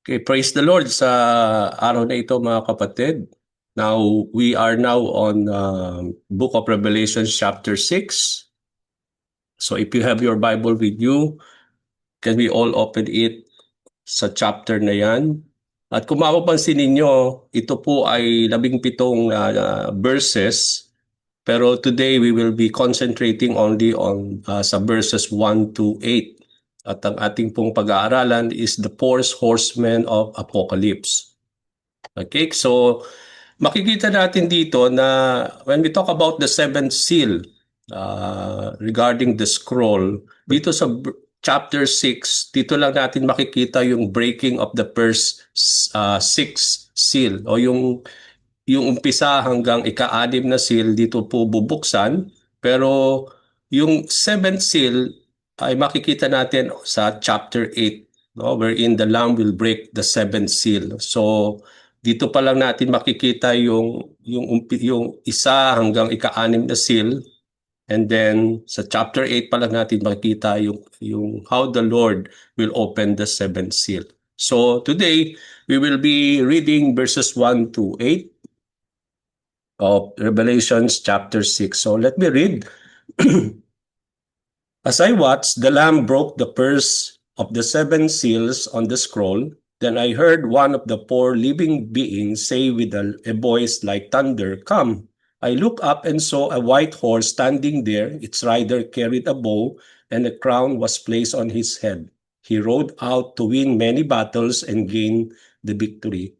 Okay, praise the Lord sa araw na ito mga kapatid. Now, we are now on Book of Revelation chapter 6. So if you have your Bible with you, can we all open it sa chapter na yan? At kung mapapansin ninyo, ito po ay 17 verses. Pero today we will be concentrating only on sa verses 1 to 8. At ang ating pong pag-aaralan is the four horsemen of Apocalypse. Okay, so makikita natin dito na when we talk about the seventh seal regarding the scroll, dito sa chapter 6, dito lang natin makikita yung breaking of the first six seal o yung umpisa hanggang ika-anim na seal dito po bubuksan, pero yung seventh seal ay makikita natin sa chapter 8, no, wherein the Lamb will break the seventh seal. So dito pa lang natin makikita yung isa hanggang ika-anim na seal, and then sa chapter 8 pa lang natin makikita yung how the Lord will open the seventh seal. So today we will be reading verses 1 to 8 of Revelations chapter 6. So let me read. As I watched, the Lamb broke the first of the seven seals on the scroll. Then I heard one of the four living beings say with a voice like thunder, "Come." I looked up and saw a white horse standing there. Its rider carried a bow, and a crown was placed on his head. He rode out to win many battles and gain the victory.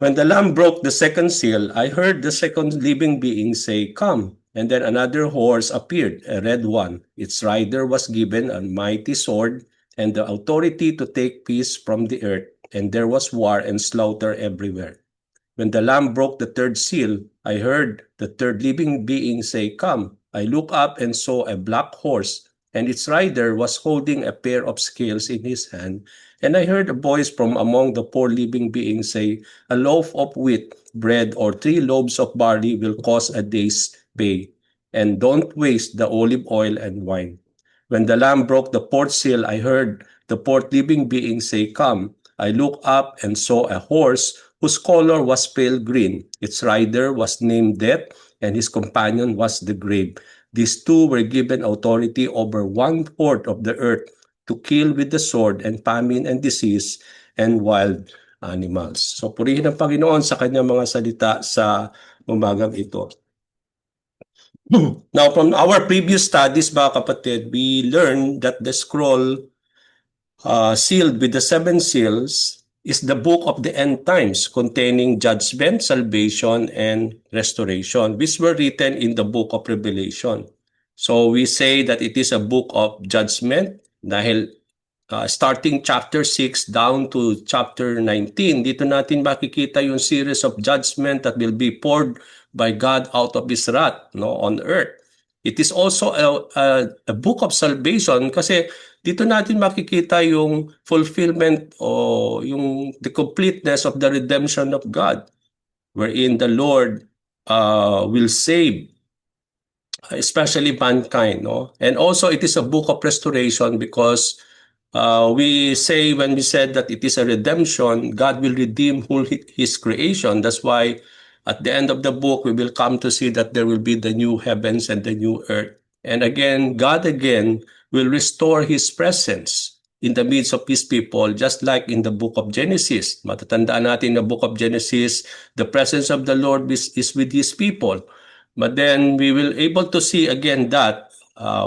When the Lamb broke the second seal, I heard the second living being say, "Come." And then another horse appeared, a red one. Its rider was given a mighty sword and the authority to take peace from the earth, and there was war and slaughter everywhere. When the Lamb broke the third seal, I heard the third living being say, "Come." I looked up and saw a black horse, and its rider was holding a pair of scales in his hand. And I heard a voice from among the four living beings say, "A loaf of wheat bread or 3 loaves of barley will cost a day's pay, and don't waste the olive oil and wine." When the Lamb broke the fourth seal, I heard the fourth living being say, "Come." I looked up and saw a horse whose color was pale green. Its rider was named Death, and his companion was the grave. These two were given authority over 1/4 of the earth to kill with the sword and famine and disease and wild animals. So purihin ang Panginoon sa kanyang mga salita sa umagang ito. Now, from our previous studies, mga kapatid, we learned that the scroll sealed with the seven seals is the book of the end times, containing judgment, salvation, and restoration, which were written in the book of Revelation. So we say that it is a book of judgment dahil starting chapter 6 down to chapter 19, dito natin makikita yung series of judgment that will be poured by God out of His wrath, no, on earth. It is also a book of salvation kasi dito natin makikita yung fulfillment o the completeness of the redemption of God, wherein the Lord will save especially mankind, no? And also it is a book of restoration because we say when we said that it is a redemption, God will redeem whole His creation. That's why at the end of the book, we will come to see that there will be the new heavens and the new earth. And again, God again will restore His presence in the midst of His people, just like in the book of Genesis. Matatandaan natin in the book of Genesis, the presence of the Lord is with His people. But then we will able to see again that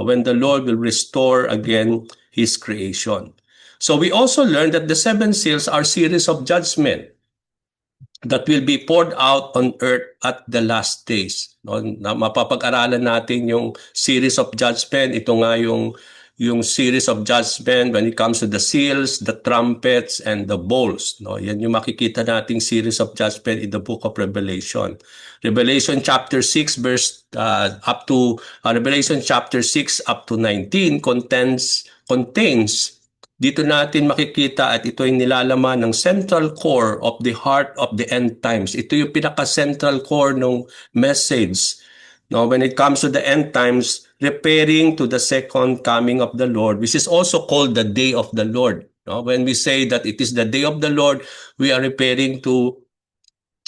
when the Lord will restore again His creation. So we also learned that the seven seals are series of judgment that will be poured out on earth at the last days. No, mapapag-aralan natin yung series of judgment. Ito nga yung series of judgment when it comes to the seals, the trumpets, and the bowls. No, yan yung makikita nating series of judgment in the book of Revelation. Revelation chapter 6 verse up to Revelation chapter 6 up to 19 contains dito natin makikita at ito ay nilalaman ng central core of the heart of the end times. Ito yung pinaka-central core ng message. Now, when it comes to the end times, referring to the second coming of the Lord, which is also called the day of the Lord. No? When we say that it is the day of the Lord, we are referring to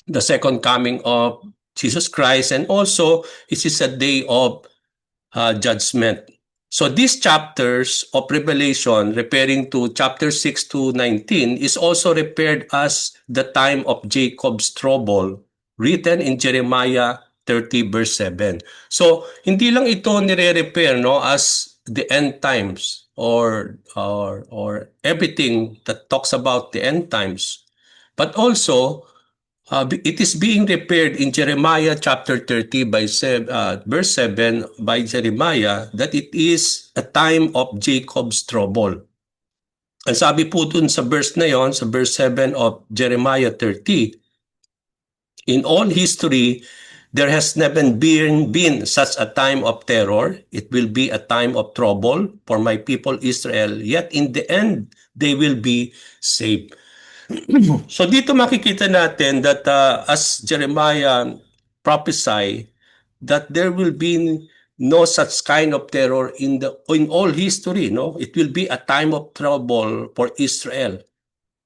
the second coming of Jesus Christ, and also it is a day of judgment. So these chapters of Revelation, referring to chapter 6 to 19, is also referred as the time of Jacob's trouble, written in Jeremiah 30 verse 7. So hindi lang ito nire-repair no as the end times or everything that talks about the end times, but also it is being repaired in Jeremiah chapter 30 by verse 7 by Jeremiah that it is a time of Jacob's trouble. Ang sabi po dun sa verse na yon, sa verse 7 of Jeremiah 30, in all history, there has never been such a time of terror. It will be a time of trouble for my people Israel. Yet in the end, they will be saved. So dito makikita natin that as Jeremiah prophesy that there will be no such kind of terror in all history, no? It will be a time of trouble for Israel.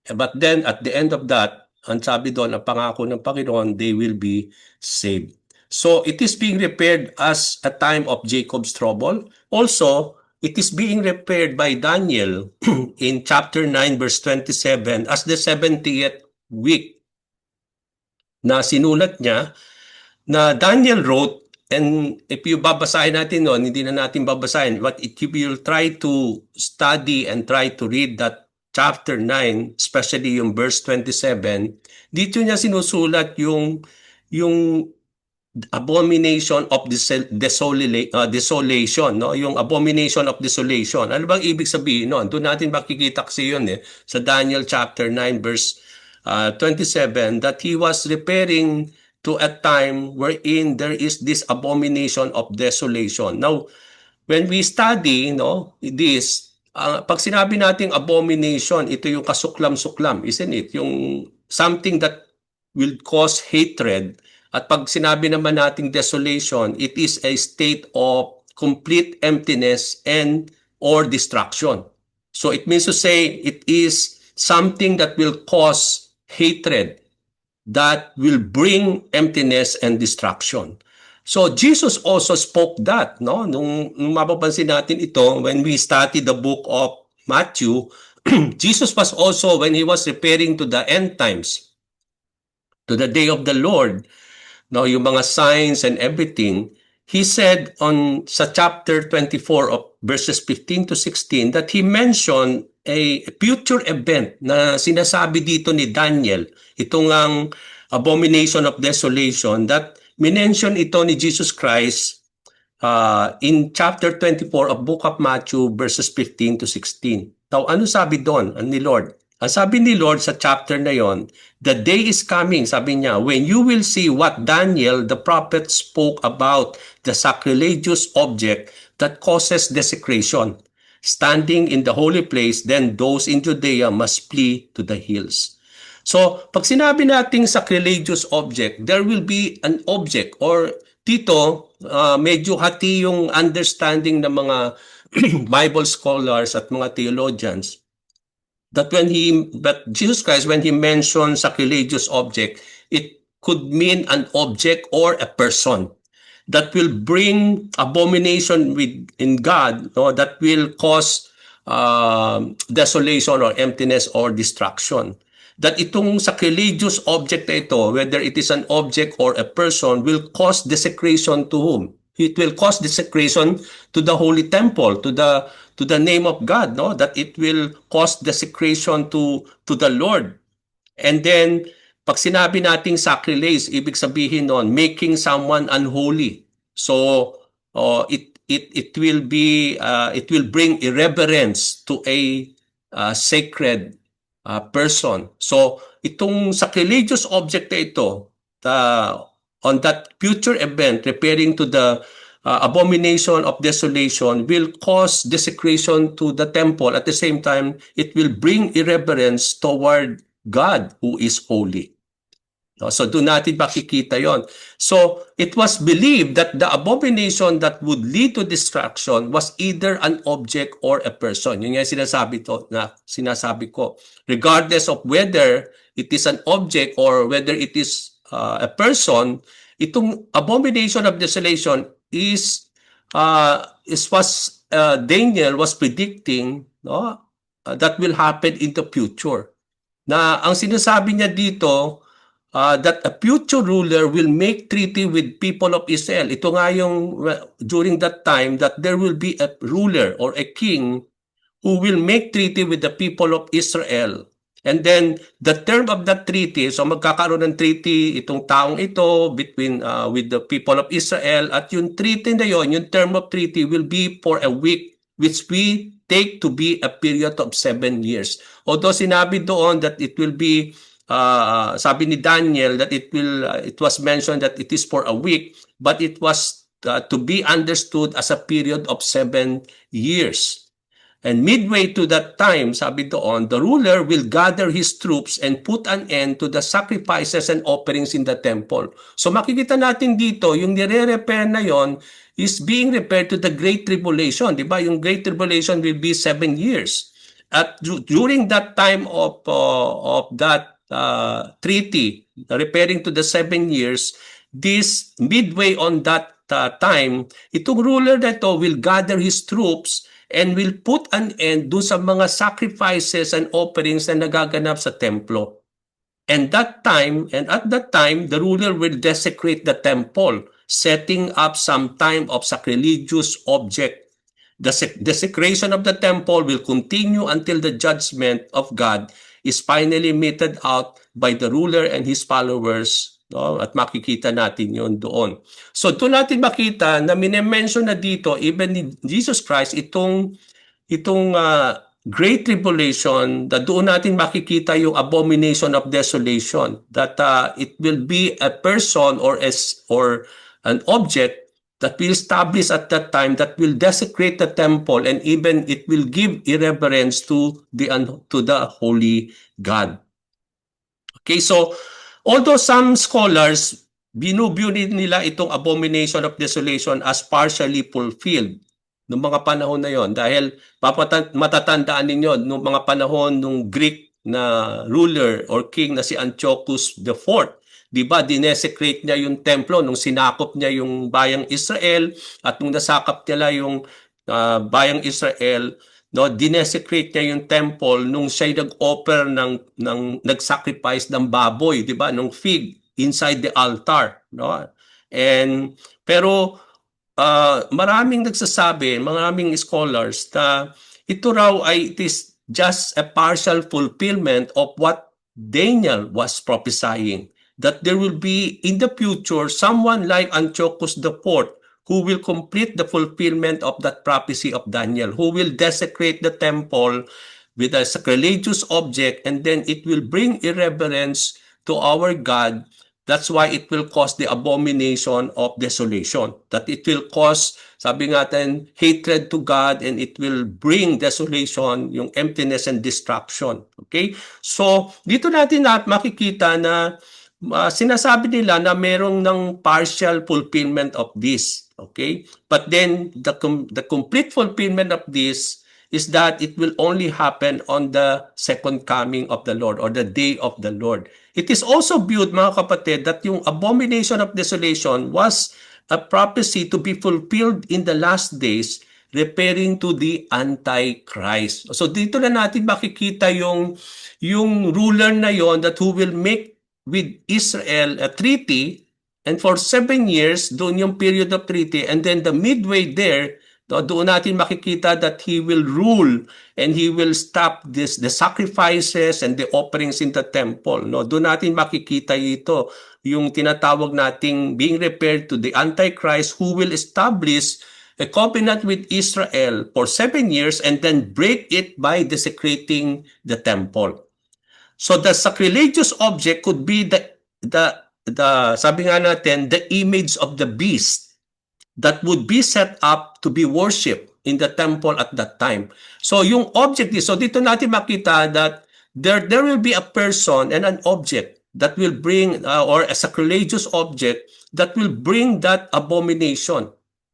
But then at the end of that, ang sabi doon, ang pangako ng Panginoon, they will be saved. So it is being repaired as a time of Jacob's trouble. Also, it is being repaired by Daniel in chapter 9 verse 27 as the 70th week na sinulat niya na Daniel wrote, and if you babasahin natin noon, hindi na natin babasahin, but if you will try to study and try to read that chapter 9, especially yung verse 27, dito niya sinusulat yung abomination of desolation, no? Yung abomination of desolation. Ano bang ibig sabihin noon? Doon natin makikita kasi yun sa Daniel chapter 9 verse 27 that he was referring to a time wherein there is this abomination of desolation. Now, when we study this, pag sinabi nating abomination, ito yung kasuklam-suklam, isn't it? Yung something that will cause hatred. At pag sinabi naman nating desolation, it is a state of complete emptiness and or destruction. So it means to say it is something that will cause hatred, that will bring emptiness and destruction. So Jesus also spoke that, no? Nung mapapansin natin ito, when we study the book of Matthew, Jesus was also, when he was referring to the end times, to the day of the Lord, no, yung mga signs and everything, he said sa chapter 24 of verses 15 to 16 that he mentioned a future event na sinasabi dito ni Daniel, itong ang abomination of desolation, that minention ito ni Jesus Christ in chapter 24 of book of Matthew verses 15 to 16. Now, ano sabi doon ni Lord? Ang sabi ni Lord sa chapter na yon, the day is coming, sabi niya, when you will see what Daniel the prophet spoke about the sacrilegious object that causes desecration. Standing in the holy place, then those in Judea must flee to the hills. So, pag sinabi nating sacrilegious object, there will be an object or dito, medyo hati yung understanding ng mga Bible scholars at mga theologians that Jesus Christ, when he mentioned sacrilegious object, it could mean an object or a person that will bring abomination in God, no, that will cause desolation or emptiness or destruction. That itong sacrilegious object na ito, whether it is an object or a person, will cause desecration to whom? It will cause desecration to the holy temple, to the name of God, no? That it will cause desecration to the Lord. And then, pag sinabi nating sacrilege, ibig sabihin nun, making someone unholy. So, it will bring irreverence to a sacred person. So, itong sacrilegious object na ito, on that future event, referring to the abomination of desolation, will cause desecration to the temple. At the same time, it will bring irreverence toward God who is holy. No? So doon natin makikita yon. So it was believed that the abomination that would lead to destruction was either an object or a person. Yun yung sinasabi ko. Regardless of whether it is an object or whether it is a person, itong abomination of desolation is was Daniel was predicting, no, that will happen in the future. Na ang sinasabi niya dito, that a future ruler will make treaty with people of Israel. Ito nga yung during that time that there will be a ruler or a king who will make treaty with the people of Israel. And then the term of that treaty, so magkakaroon ng treaty itong taong ito between with the people of Israel, at yung treaty na yon, yung term of treaty will be for a week, which we take to be a period of 7 years. Although sinabi doon that it will be sabi ni Daniel that it was mentioned that it is for a week, but it was to be understood as a period of 7 years. And midway to that time, sabi doon, the ruler will gather his troops and put an end to the sacrifices and offerings in the temple. So makikita natin dito, yung nire-repair na yon is being repaired to the Great Tribulation. Diba? Yung Great Tribulation will be 7 years. At during that time of that treaty, repairing to the 7 years, this midway on that time, itong ruler na ito will gather his troops and will put an end do sa mga sacrifices and offerings na nagaganap sa templo. And at that time, the ruler will desecrate the temple, setting up some time of sacrilegious object. The desecration of the temple will continue until the judgment of God is finally meted out by the ruler and his followers. No? At makikita natin yon doon. So doon natin makita na minimension na dito, even ni Jesus Christ, itong Great Tribulation, that doon natin makikita yung abomination of desolation, that it will be a person or an object that will establish at that time that will desecrate the temple, and even it will give irreverence to the holy God. Okay, so although some scholars binubyo nila itong abomination of desolation as partially fulfilled noong mga panahon na yon, dahil matatandaan ninyo noong mga panahon ng Greek na ruler or king na si Antiochus IV, di ba, dinesecrate niya yung templo nung sinakop niya yung bayang Israel, at nung nasakop nila yung bayang Israel, no, dinesecrate niya yung temple nung siya nag-offer ng nag-sacrifice ng baboy, di ba, ng fig inside the altar, no? And pero maraming nagsasabi, maraming scholars na ito raw ay it is just a partial fulfillment of what Daniel was prophesying, that there will be in the future someone like Antiochus IV who will complete the fulfillment of that prophecy of Daniel, who will desecrate the temple with a sacrilegious object, and then it will bring irreverence to our God. That's why it will cause the abomination of desolation. That it will cause, sabi natin, hatred to God, and it will bring desolation, yung emptiness and destruction. Okay? So, dito natin makikita na sinasabi nila na merong ng partial fulfillment of this. Okay? But then, the complete fulfillment of this is that it will only happen on the second coming of the Lord, or the day of the Lord. It is also viewed, mga kapatid, that yung abomination of desolation was a prophecy to be fulfilled in the last days, referring to the Antichrist. So dito na natin makikita yung ruler na yon that who will make with Israel a treaty, and for 7 years, doon yung period of treaty, and then the midway there, doon natin makikita that he will rule and he will stop the sacrifices and the offerings in the temple. No, doon natin makikita ito, yung tinatawag nating being referred to the Antichrist, who will establish a covenant with Israel for 7 years and then break it by desecrating the temple. So the sacrilegious object could be the sabi nga natin, the image of the beast that would be set up to be worshipped in the temple at that time. So yung object is, so dito natin makita that there will be a person and an object that will bring, or a sacrilegious object that will bring that abomination,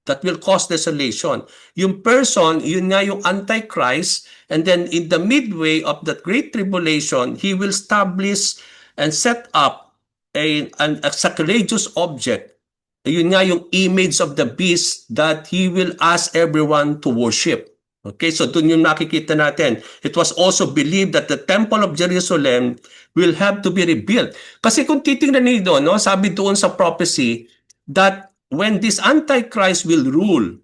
that will cause desolation. Yung person, yun nga yung Antichrist, and then in the midway of that great tribulation, he will establish and set up a sacrilegious object. Yun nga yung image of the beast that he will ask everyone to worship. Okay, so dun yung nakikita natin. It was also believed that the Temple of Jerusalem will have to be rebuilt. Kasi kung titingnan niyo, no, sabi doon sa prophecy that when this Antichrist will rule,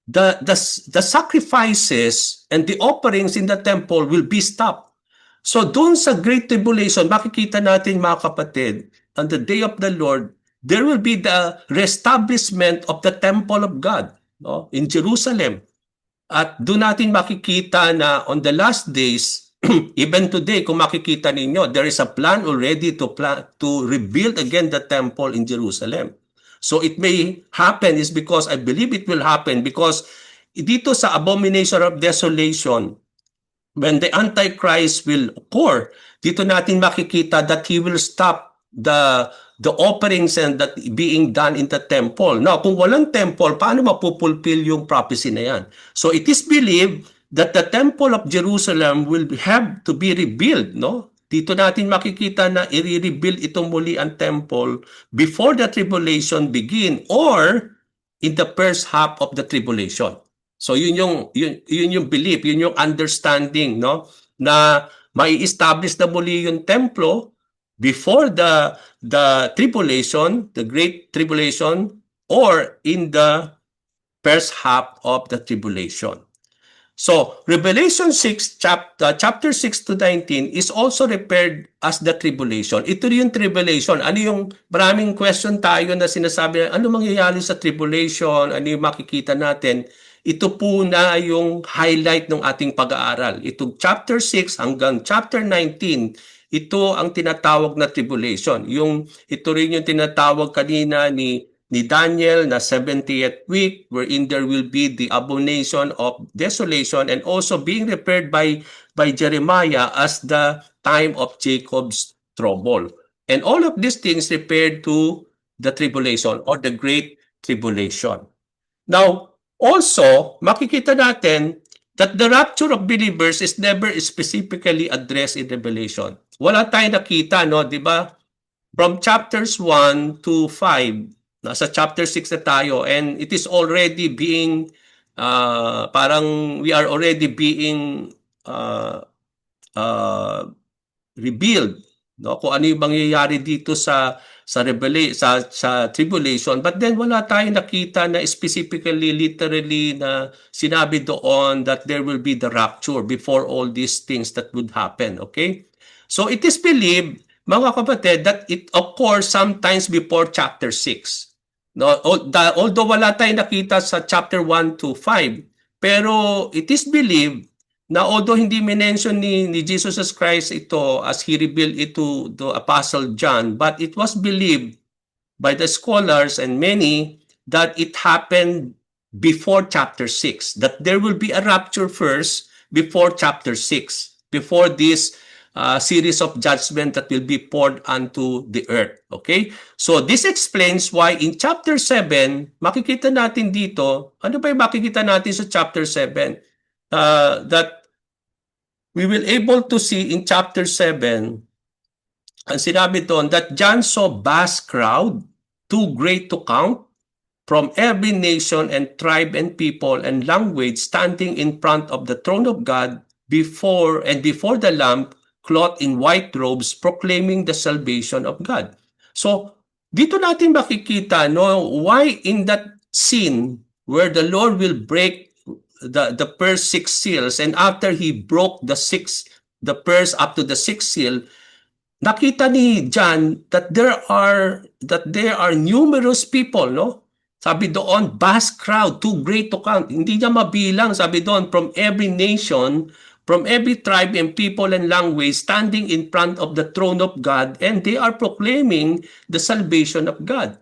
the sacrifices and the offerings in the temple will be stopped. So doon sa Great Tribulation, makikita natin mga kapatid, on the day of the Lord, there will be the reestablishment of the temple of God, no, in Jerusalem. At doon natin makikita na on the last days, even today, kung makikita ninyo, there is a plan already to rebuild again the temple in Jerusalem. So it may happen is because I believe it will happen because dito sa abomination of desolation, when the Antichrist will occur, dito natin makikita that he will stop the offerings and that being done in the temple. Now, kung walang temple, paano mapupulfill yung prophecy na yan? So it is believed that the temple of Jerusalem will have to be rebuilt, no? Dito natin makikita na i-rebuild itong muli ang temple before the tribulation begin or in the first half of the tribulation. So yun yung belief, yun yung understanding, no? Na mai-establish na muli yung templo before the tribulation, the great tribulation, or in the first half of the tribulation. So, Revelation 6, chapter 6 to 19 is also referred as the tribulation. Ito yung tribulation. Ano yung maraming question tayo na sinasabi, ano mangyayari sa tribulation? Ano yung makikita natin? Ito po na yung highlight ng ating pag-aaral. Ito chapter 6 hanggang chapter 19, ito ang tinatawag na tribulation. Ito rin yung tinatawag kanina ni Daniel na 70th week wherein there will be the abomination of desolation and also being referred by Jeremiah as the time of Jacob's trouble. And all of these things referred to the tribulation or the great tribulation. Now, also, makikita natin that the rapture of believers is never specifically addressed in Revelation. Wala tayong nakita, no? Di ba? From chapters 1 to 5, nasa chapter 6 na tayo, and it is already being, parang we are already being revealed, no? Kung ano yung mangyayari dito sa tribulation, but then wala tayong nakita na specifically, literally na sinabi doon that there will be the rapture before all these things that would happen, okay? So it is believed, mga kapatid, that it occurs sometimes before chapter 6. No, although wala tayong nakita sa chapter 1 to 5, pero it is believed na although hindi minention ni Jesus Christ ito as he revealed it to the Apostle John, but it was believed by the scholars and many that it happened before chapter 6, that there will be a rapture first before chapter 6, before this series of judgment that will be poured onto the earth. Okay? So this explains why in chapter 7, makikita natin dito, ano ba yung makikita natin sa chapter 7? That we will able to see in chapter 7, ang sinabi doon, that John saw vast crowd, too great to count, from every nation and tribe and people and language standing in front of the throne of God before the Lamb, clothed in white robes, proclaiming the salvation of God. So, dito natin makikita, no, why in that scene where the Lord will break the first 6 seals, and after he broke the first up to the 6th seal, nakita ni John that there are numerous people, no? Sabi doon, vast crowd, too great to count. Hindi niya mabilang, sabi doon, from every nation, from every tribe and people and language, standing in front of the throne of God, and they are proclaiming the salvation of God.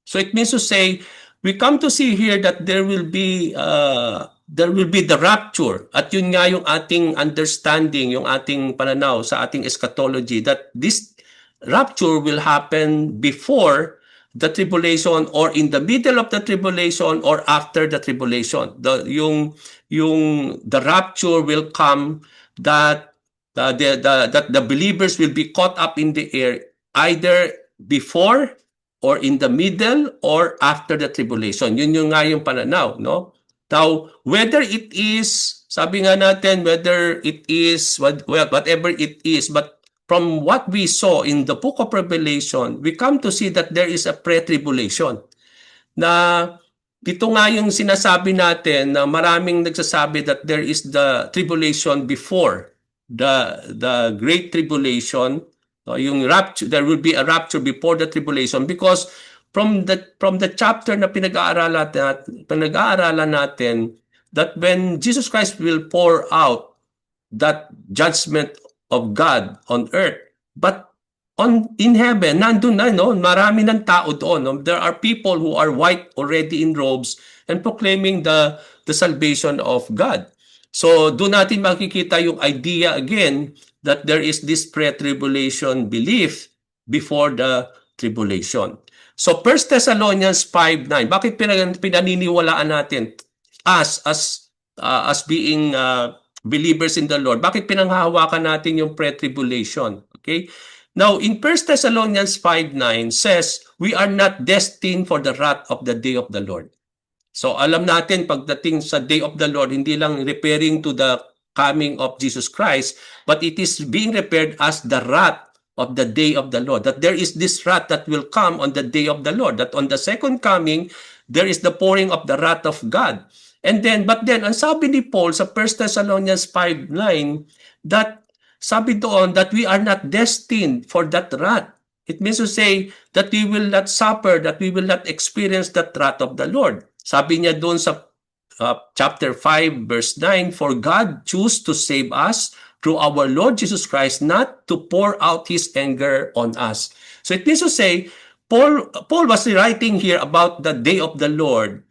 So it means to say, we come to see here that there will be the rapture. At yun nga yung ating understanding, yung ating pananaw sa ating eschatology, that this rapture will happen before the tribulation, or in the middle of the tribulation, or after the tribulation. The rapture will come that that the believers will be caught up in the air either before or in the middle or after the tribulation. Yun yung nga yung pananaw, no? Now, whether it is, sabi nga natin, whether it is whatever it is, but from what we saw in the book of Revelation, we come to see that there is a pre-tribulation. Na ito nga yung sinasabi natin na maraming nagsasabi that there is the tribulation before the great tribulation. Yung rapture, there will be a rapture before the tribulation, because from the chapter na pinag-aaralan natin that when Jesus Christ will pour out that judgment of God on earth, but in heaven, nandun na, no? Marami ng tao doon. No? There are people who are white already in robes and proclaiming the salvation of God. So doon natin makikita yung idea again that there is this pre-tribulation belief before the tribulation. So 1 Thessalonians 5:9, bakit pinaniniwalaan natin as being believers in the Lord? Bakit pinanghahawakan natin yung pre-tribulation? Okay? Now, in 1 Thessalonians 5:9 says, we are not destined for the wrath of the day of the Lord. So, alam natin, pagdating sa day of the Lord, hindi lang referring to the coming of Jesus Christ, but it is being referred as the wrath of the day of the Lord. That there is this wrath that will come on the day of the Lord. That on the second coming, there is the pouring of the wrath of God. But then, ang sabi ni Paul sa 1 Thessalonians 5:9, that sabi doon that we are not destined for that wrath. It means to say that we will not suffer, that we will not experience that wrath of the Lord. Sabi niya doon sa chapter 5 verse 9, for God chose to save us through our Lord Jesus Christ, not to pour out His anger on us. So it means to say, Paul was writing here about the day of the Lord,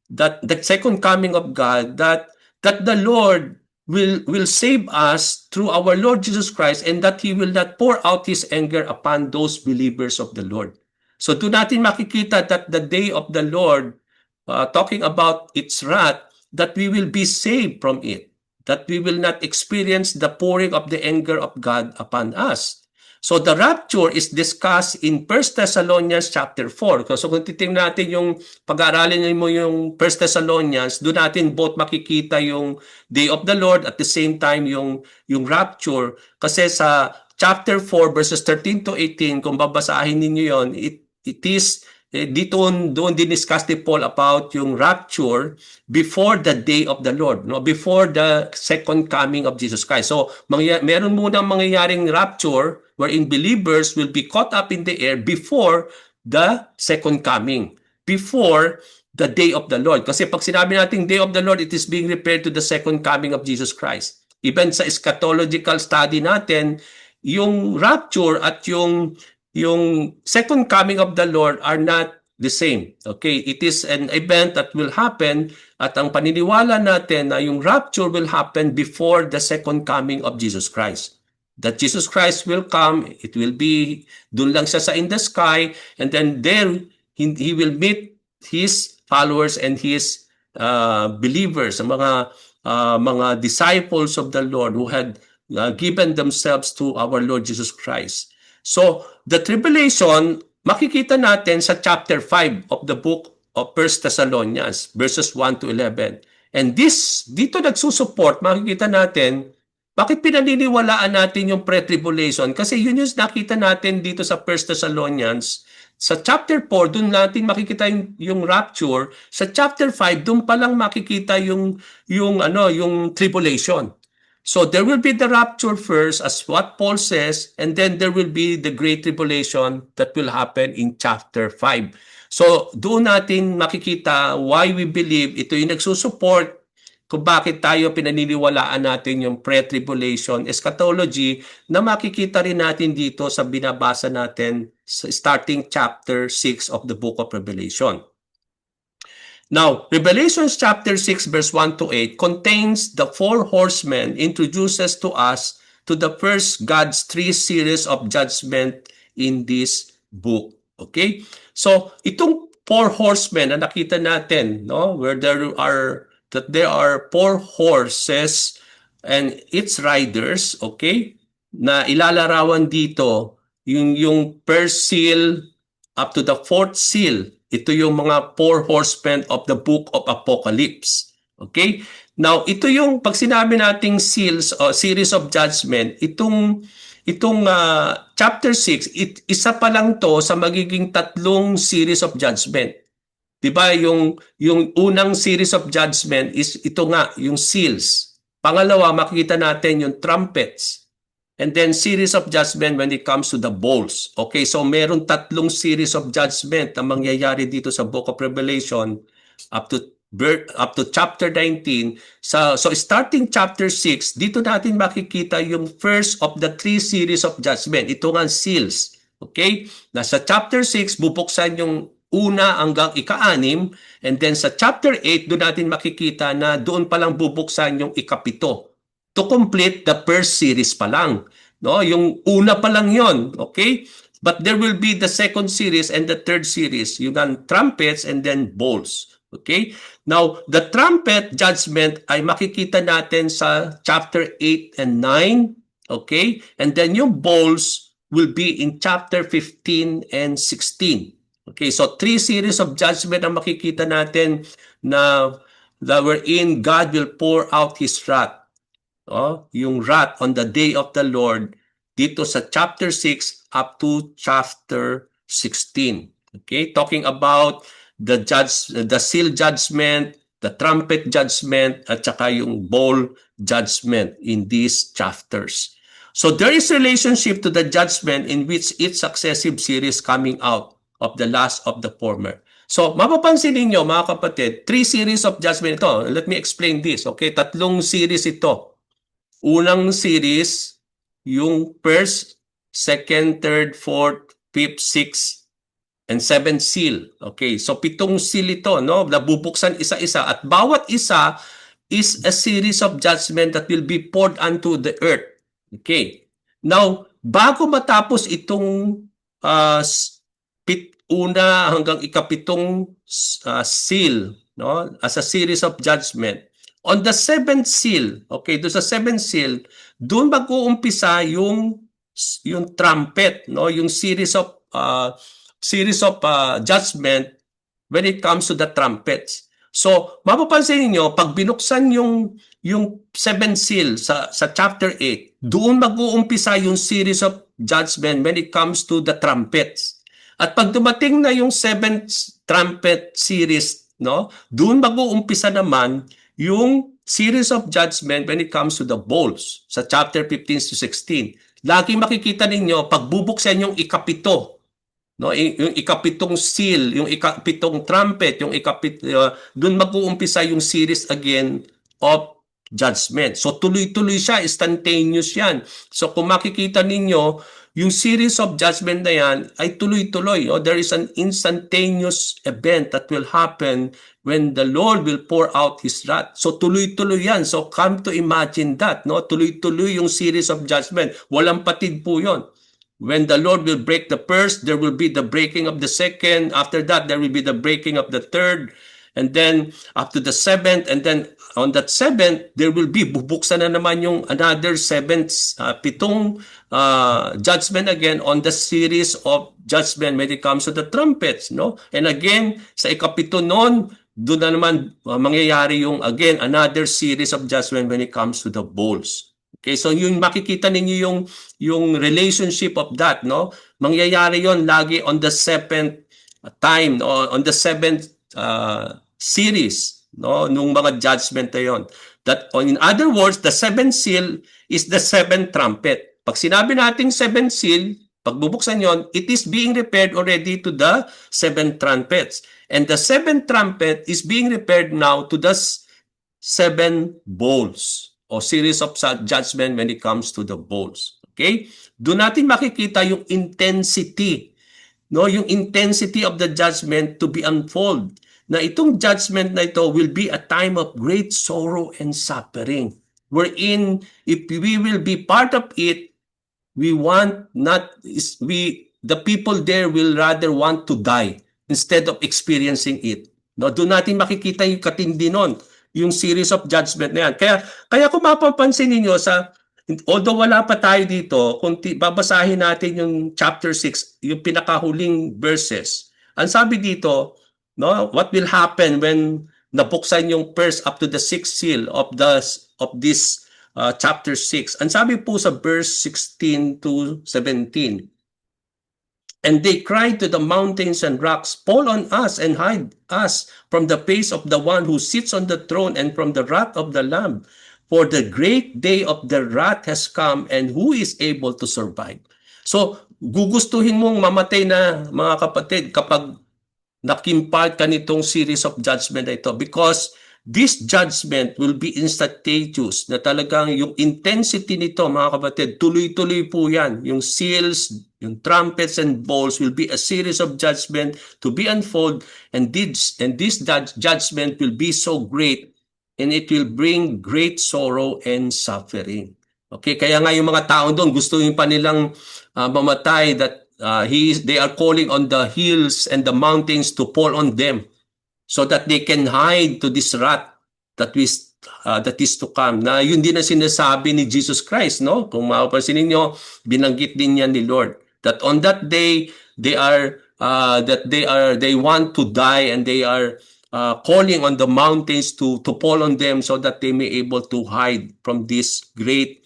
that the second coming of God, that the Lord will save us through our Lord Jesus Christ, and that He will not pour out His anger upon those believers of the Lord. So doon natin makikita that the day of the Lord, talking about its wrath, that we will be saved from it, that we will not experience the pouring of the anger of God upon us. So the rapture is discussed in 1 Thessalonians chapter 4. So kung titingnan natin yung pag-aaralin mo yung 1 Thessalonians, doon natin both makikita yung day of the Lord at the same time yung rapture. Kasi sa chapter 4 verses 13 to 18, kung babasahin ninyo yon, it is doon diniscuss ni Paul about yung rapture before the day of the Lord, no? Before the second coming of Jesus Christ. So meron muna mangyayaring rapture wherein believers will be caught up in the air before the second coming, before the day of the Lord. Kasi pag sinabi natin day of the Lord, it is being referred to the second coming of Jesus Christ. Even sa eschatological study natin, yung rapture at yung second coming of the Lord are not the same. Okay, it is an event that will happen, at ang paniniwala natin na yung rapture will happen before the second coming of Jesus Christ. That Jesus Christ will come, it will be, dun lang siya sa in the sky, and then there he will meet his followers and his believers, mga disciples of the Lord who had given themselves to our Lord Jesus Christ. So, the tribulation, makikita natin sa chapter 5 of the book of 1 Thessalonians, verses 1 to 11. And dito nagsusupport, makikita natin, bakit pinaniniwalaan natin yung pre-tribulation? Kasi yun yung nakita natin dito sa 1 Thessalonians. Sa chapter 4, doon natin makikita yung rapture. Sa chapter 5, doon pa lang makikita yung tribulation. So there will be the rapture first, as what Paul says, and then there will be the great tribulation that will happen in chapter 5. So doon natin makikita why we believe, ito yung nagsusupport kung bakit tayo pinaniniwalaan natin yung pre-tribulation eschatology, na makikita rin natin dito sa binabasa natin sa starting chapter 6 of the book of Revelation. Now, Revelation chapter 6 verse 1 to 8 contains the four horsemen, introduces to us to the first God's three series of judgment in this book. Okay? So, itong four horsemen na nakita natin, no, where there are four horses and its riders, okay, na ilalarawan dito yung first seal up to the fourth seal. Ito yung mga four horsemen of the book of Apocalypse. Okay? Now, ito yung pag sinabi nating seals o series of judgment, itong chapter 6, isa pa lang to sa magiging tatlong series of judgment. 'Di ba? Yung unang series of judgment is ito nga, yung seals. Pangalawa, makikita natin yung trumpets. And then series of judgment when it comes to the bowls. Okay, so meron tatlong series of judgment na mangyayari dito sa Book of Revelation up to chapter 19. So starting chapter 6, dito natin makikita yung first of the three series of judgment. Ito nga seals. Okay? Nasa chapter 6, bubuksan yung una hanggang ika-6, and then sa chapter 8, doon natin makikita na doon palang bubuksan yung ikapito. To complete the first series pa lang. No? Yung una pa lang yon, okay? But there will be the second series and the third series. Yung trumpets and then bowls. Okay? Now, the trumpet judgment ay makikita natin sa chapter 8 and 9. Okay? And then yung bowls will be in chapter 15 and 16. Okay? So, three series of judgment ang makikita natin na wherein God will pour out His wrath. Yung wrath on the day of the Lord dito sa chapter 6 up to chapter 16. Okay? Talking about the seal judgment, the trumpet judgment, at saka yung bowl judgment in these chapters. So there is relationship to the judgment in which each successive series coming out of the last of the former. So, mapapansin ninyo mga kapatid, three series of judgment ito. Let me explain this. Okay? Tatlong series ito. Unang series, yung first, second, third, fourth, fifth, sixth, and seventh seal. Okay, so 7 seal ito, no? Nabubuksan isa-isa at bawat isa is a series of judgment that will be poured onto the earth. Okay. Now, bago matapos itong una hanggang ikapitong seal, no? As a series of judgment, on the seventh seal, okay, doon sa seventh seal, doon mag-uumpisa yung trumpet, no, yung series of judgment when it comes to the trumpets. So, mapapansin niyo pag binuksan yung seventh seal sa chapter 8, doon mag-uumpisa yung series of judgment when it comes to the trumpets. At pag dumating na yung seventh trumpet series, no, doon mag-uumpisa naman yung series of judgment when it comes to the bowls sa chapter 15 to 16. Lagi makikita ninyo pagbubuksan yung ikapito, no, yung ikapitong seal, yung ikapitong trumpet, yung doon mag-uumpisa yung series again of judgment. So tuloy-tuloy siya, instantaneous yan. So kung makikita ninyo yung series of judgment na yan ay tuloy-tuloy. There is an instantaneous event that will happen when the Lord will pour out His wrath. So tuloy-tuloy yan. So come to imagine that. No? Tuloy-tuloy yung series of judgment. Walang patid po yun. When the Lord will break the first, there will be the breaking of the second. After that, there will be the breaking of the third. And then up to the seventh, and then on that seventh, there will be bubuksan na naman yung another seventh, pitong judgment again on the series of judgment when it comes to the trumpets, no? And again, sa ikapito noon, doon na naman mangyayari yung again another series of judgment when it comes to the bowls. Okay, so yung makikita ninyo yung relationship of that, no? Mangyayari yon lagi on the seventh time, on the seventh series, no, nung mga judgment na yon. That, in other words, the seventh seal is the seventh trumpet. Pag sinabi nating seventh seal, pag bubuksan yon, it is being repaired already to the seven trumpets. And the seventh trumpet is being repaired now to the seven bowls o series of judgment when it comes to the bowls. Okay? Doon natin makikita yung intensity, no, yung intensity of the judgment to be unfold. Na itong judgment na ito will be a time of great sorrow and suffering. Wherein, if we will be part of it, we the people there will rather want to die instead of experiencing it. No, doon natin makikita yung katindi nun, yung series of judgment na yan. Kaya kung mapapansin niyo although wala pa tayo dito, kung babasahin natin yung chapter 6, yung pinakahuling verses. Ang sabi dito, no, what will happen when nabuksan yung first up to the sixth seal of this chapter 6. Ang sabi po sa verse 16 to 17, and they cried to the mountains and rocks, fall on us and hide us from the face of the one who sits on the throne and from the wrath of the Lamb. For the great day of the wrath has come, and who is able to survive? So, gugustuhin mong mamatay na, mga kapatid, kapag nakimpart ka nitong series of judgment na ito, because this judgment will be instantaneous, na talagang yung intensity nito, mga kapatid, tuloy-tuloy po yan. Yung seals, yung trumpets and bowls will be a series of judgment to be unfold, and this judgment will be so great, and it will bring great sorrow and suffering. Okay, kaya nga yung mga tao doon, gusto yung pa nilang mamatay, that they are calling on the hills and the mountains to fall on them, so that they can hide to this wrath that is to come. Na yun din ang sinasabi ni Jesus Christ, no? Kung mapapansin niyo, binanggit din yan ni Lord, that on that day they want to die, and they are calling on the mountains to fall on them, so that they may able to hide from this great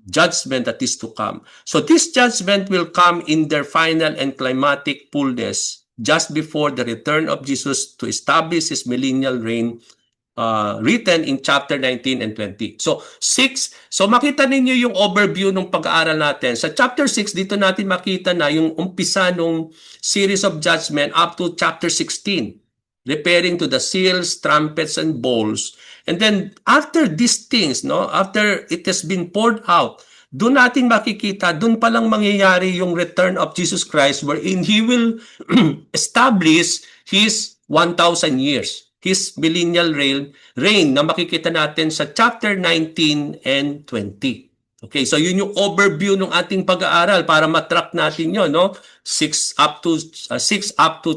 judgment that is to come. So this judgment will come in their final and climatic fullness just before the return of Jesus to establish his millennial reign, written in chapter 19 and 20. So makita ninyo yung overview ng pag-aaral natin. Sa chapter 6, dito natin makita na yung umpisa ng series of judgment up to chapter 16, referring to the seals, trumpets, and bowls. And then after these things, no, after it has been poured out, doon natin makikita, doon palang mangyayari yung return of Jesus Christ, wherein He will establish His 1,000 years, His millennial reign na makikita natin sa chapter 19 and 20. Okay, so yun yung overview ng ating pag-aaral para matrack natin yun, no? 6 up to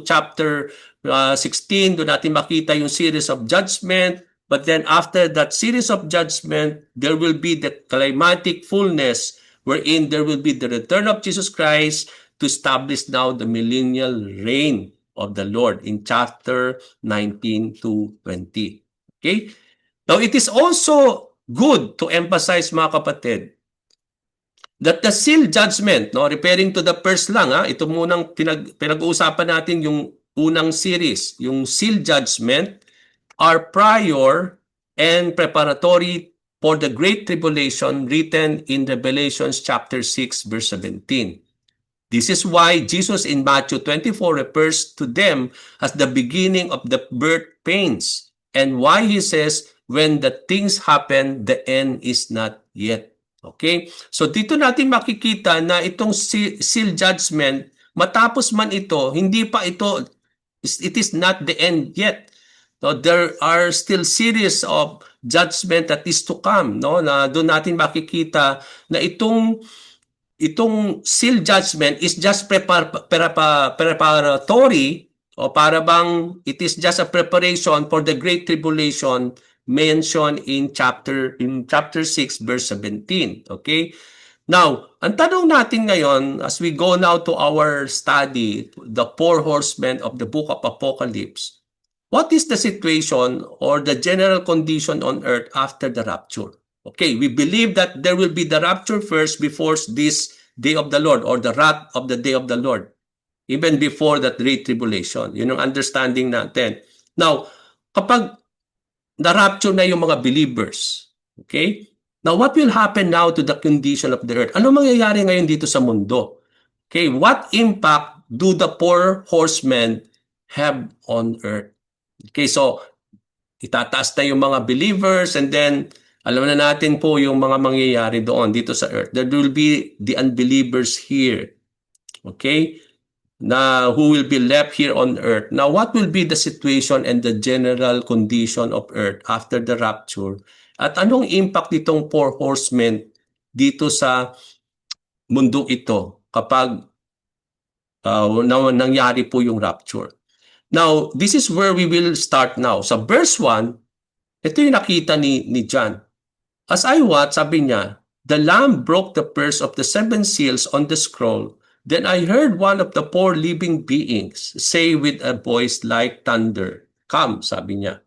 chapter 16, doon natin makita yung series of judgment. But then after that series of judgment, there will be the climatic fullness, wherein there will be the return of Jesus Christ to establish now the millennial reign of the Lord in chapter 19 to 20. Okay? Now, it is also good to emphasize, mga kapatid, that the seal judgment, no, referring to the first lang, ito munang pinag-uusapan natin yung unang series, yung seal judgment, are prior and preparatory for the great tribulation written in Revelation chapter 6 verse 17. This is why Jesus in Matthew 24 refers to them as the beginning of the birth pains, and why he says, when the things happen, the end is not yet. Okay? So dito natin makikita na itong seal judgment, matapos man ito, hindi pa ito, it is not the end yet. No, there are still series of judgment that is to come, no, na doon natin makikita na itong seal judgment is just preparatory, o para bang it is just a preparation for the great tribulation mentioned in chapter 6 verse 17. Okay? Now, ang tanong natin ngayon, as we go now to our study, the four horsemen of the book of Apocalypse, what is the situation or the general condition on earth after the rapture? Okay, we believe that there will be the rapture first before this day of the Lord, or the wrath of the day of the Lord, even before that great tribulation. Yun ang understanding natin. Now, kapag na-rapture na yung mga believers, okay? Now, what will happen now to the condition of the earth? Ano mangyayari ngayon dito sa mundo? Okay, what impact do the four horsemen have on earth? Okay, so itataas na yung mga believers, and then alam na natin po yung mga mangyayari doon dito sa earth. There will be the unbelievers here. Okay? Now, who will be left here on earth? Now, what will be the situation and the general condition of earth after the rapture? At anong impact nitong four horsemen dito sa mundong ito kapag nangyari po yung rapture. Now, this is where we will start now. Sa verse 1, ito yung nakita ni John. As I watched, sabi niya, the Lamb broke the first of the 7 seals on the scroll. Then I heard one of the 4 living beings say with a voice like thunder, "Come," sabi niya.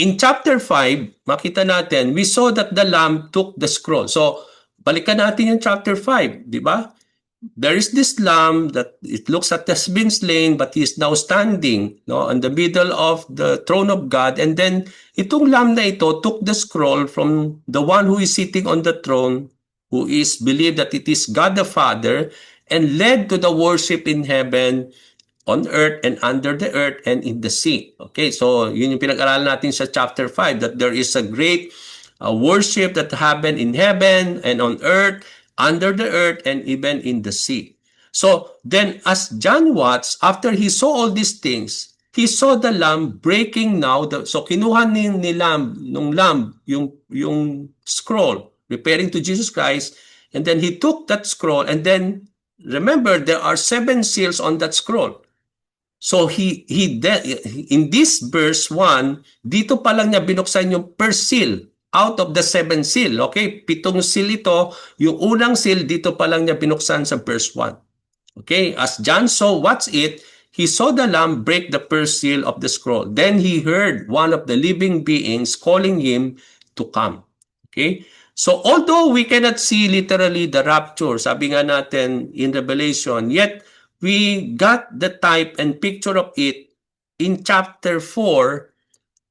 In chapter 5, makita natin, we saw that the Lamb took the scroll. So, balikan natin yung chapter 5, di ba? There is this lamb that it looks at has been slain, but he is now standing, no, in the middle of the throne of God. And then itong lamb na ito took the scroll from the one who is sitting on the throne, who is believed that it is God the Father, and led to the worship in heaven, on earth, and under the earth, and in the sea. Okay, so yun yung pinag-aralan natin sa chapter 5, that there is a great worship that happened in heaven and on earth, under the earth, and even in the sea. So then as John watched, after he saw all these things, he saw the lamb breaking now. So kinuha ni lamb, nung lamb, yung scroll, referring to Jesus Christ, and then he took that scroll, and then remember, there are 7 seals on that scroll. So in this verse 1, dito pa lang niya binuksan yung first seal out of the 7 seal. Okay? 7 seal ito. Yung unang seal, dito pa lang niya binuksan sa verse 1. Okay? As John saw, what's it? He saw the Lamb break the first seal of the scroll. Then he heard one of the living beings calling him to come. Okay? So although we cannot see literally the rapture, sabi nga natin in Revelation, yet we got the type and picture of it in chapter 4,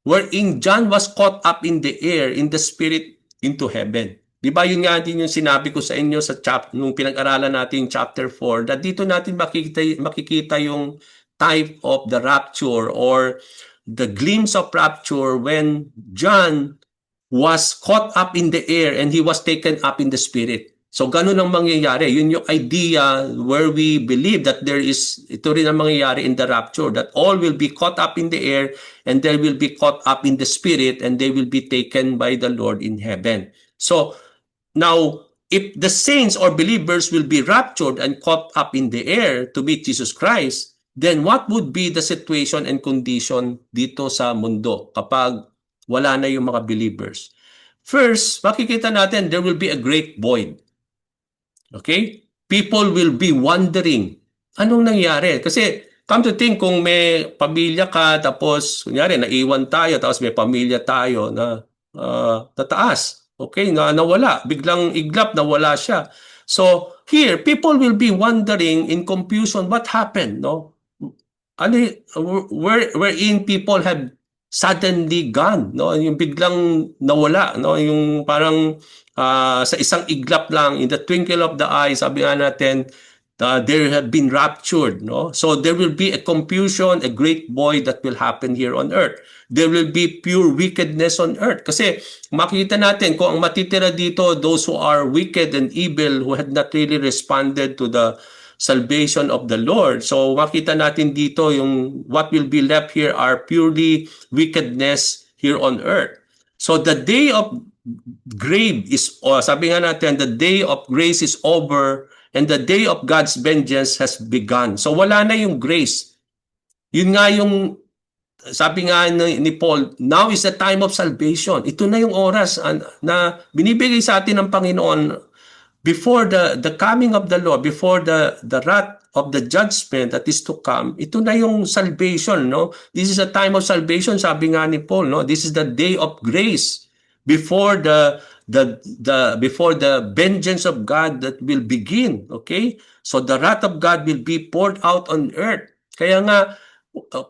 wherein John was caught up in the air, in the spirit, into heaven. Di ba yun nga din yung sinabi ko sa inyo sa nung pinag-aralan natin chapter 4, that dito natin makikita yung type of the rapture or the glimpse of rapture when John was caught up in the air and he was taken up in the spirit. So ganun ang mangyayari. Yun yung idea where we believe that ito rin ang mangyayari in the rapture, that all will be caught up in the air and they will be caught up in the spirit and they will be taken by the Lord in heaven. So now, if the saints or believers will be raptured and caught up in the air to meet Jesus Christ, then what would be the situation and condition dito sa mundo kapag wala na yung mga believers? First, makikita natin there will be a great void. Okay? People will be wondering, anong nangyari? Kasi, come to think, kung may pamilya ka, tapos, kunyari, naiwan tayo, tapos may pamilya tayo na tataas. Okay? Nawala. Biglang iglap, nawala siya. So, here, people will be wondering in confusion, what happened? No? Wherein people have suddenly gone, no, yung biglang nawala, no, yung parang sa isang iglap lang, in the twinkle of the eye, sabi nga natin, there have been raptured, no. So there will be a confusion, a great void that will happen here on earth. There will be pure wickedness on earth. Kasi makita natin kung ang matitira dito, those who are wicked and evil, who had not really responded to the salvation of the Lord. So makita natin dito yung what will be left here are purely wickedness here on earth. So the day of grave is, sabi nga natin, the day of grace is over and the day of God's vengeance has begun. So wala na yung grace. Yun nga yung sabi nga ni Paul, now is the time of salvation. Ito na yung oras na binibigay sa atin ng Panginoon before the coming of the Lord, before the wrath of the judgment that is to come. Ito na yung salvation, no? This is a time of salvation, sabi nga ni Paul, no? This is the day of grace before before the vengeance of God that will begin, okay? So the wrath of God will be poured out on earth. Kaya nga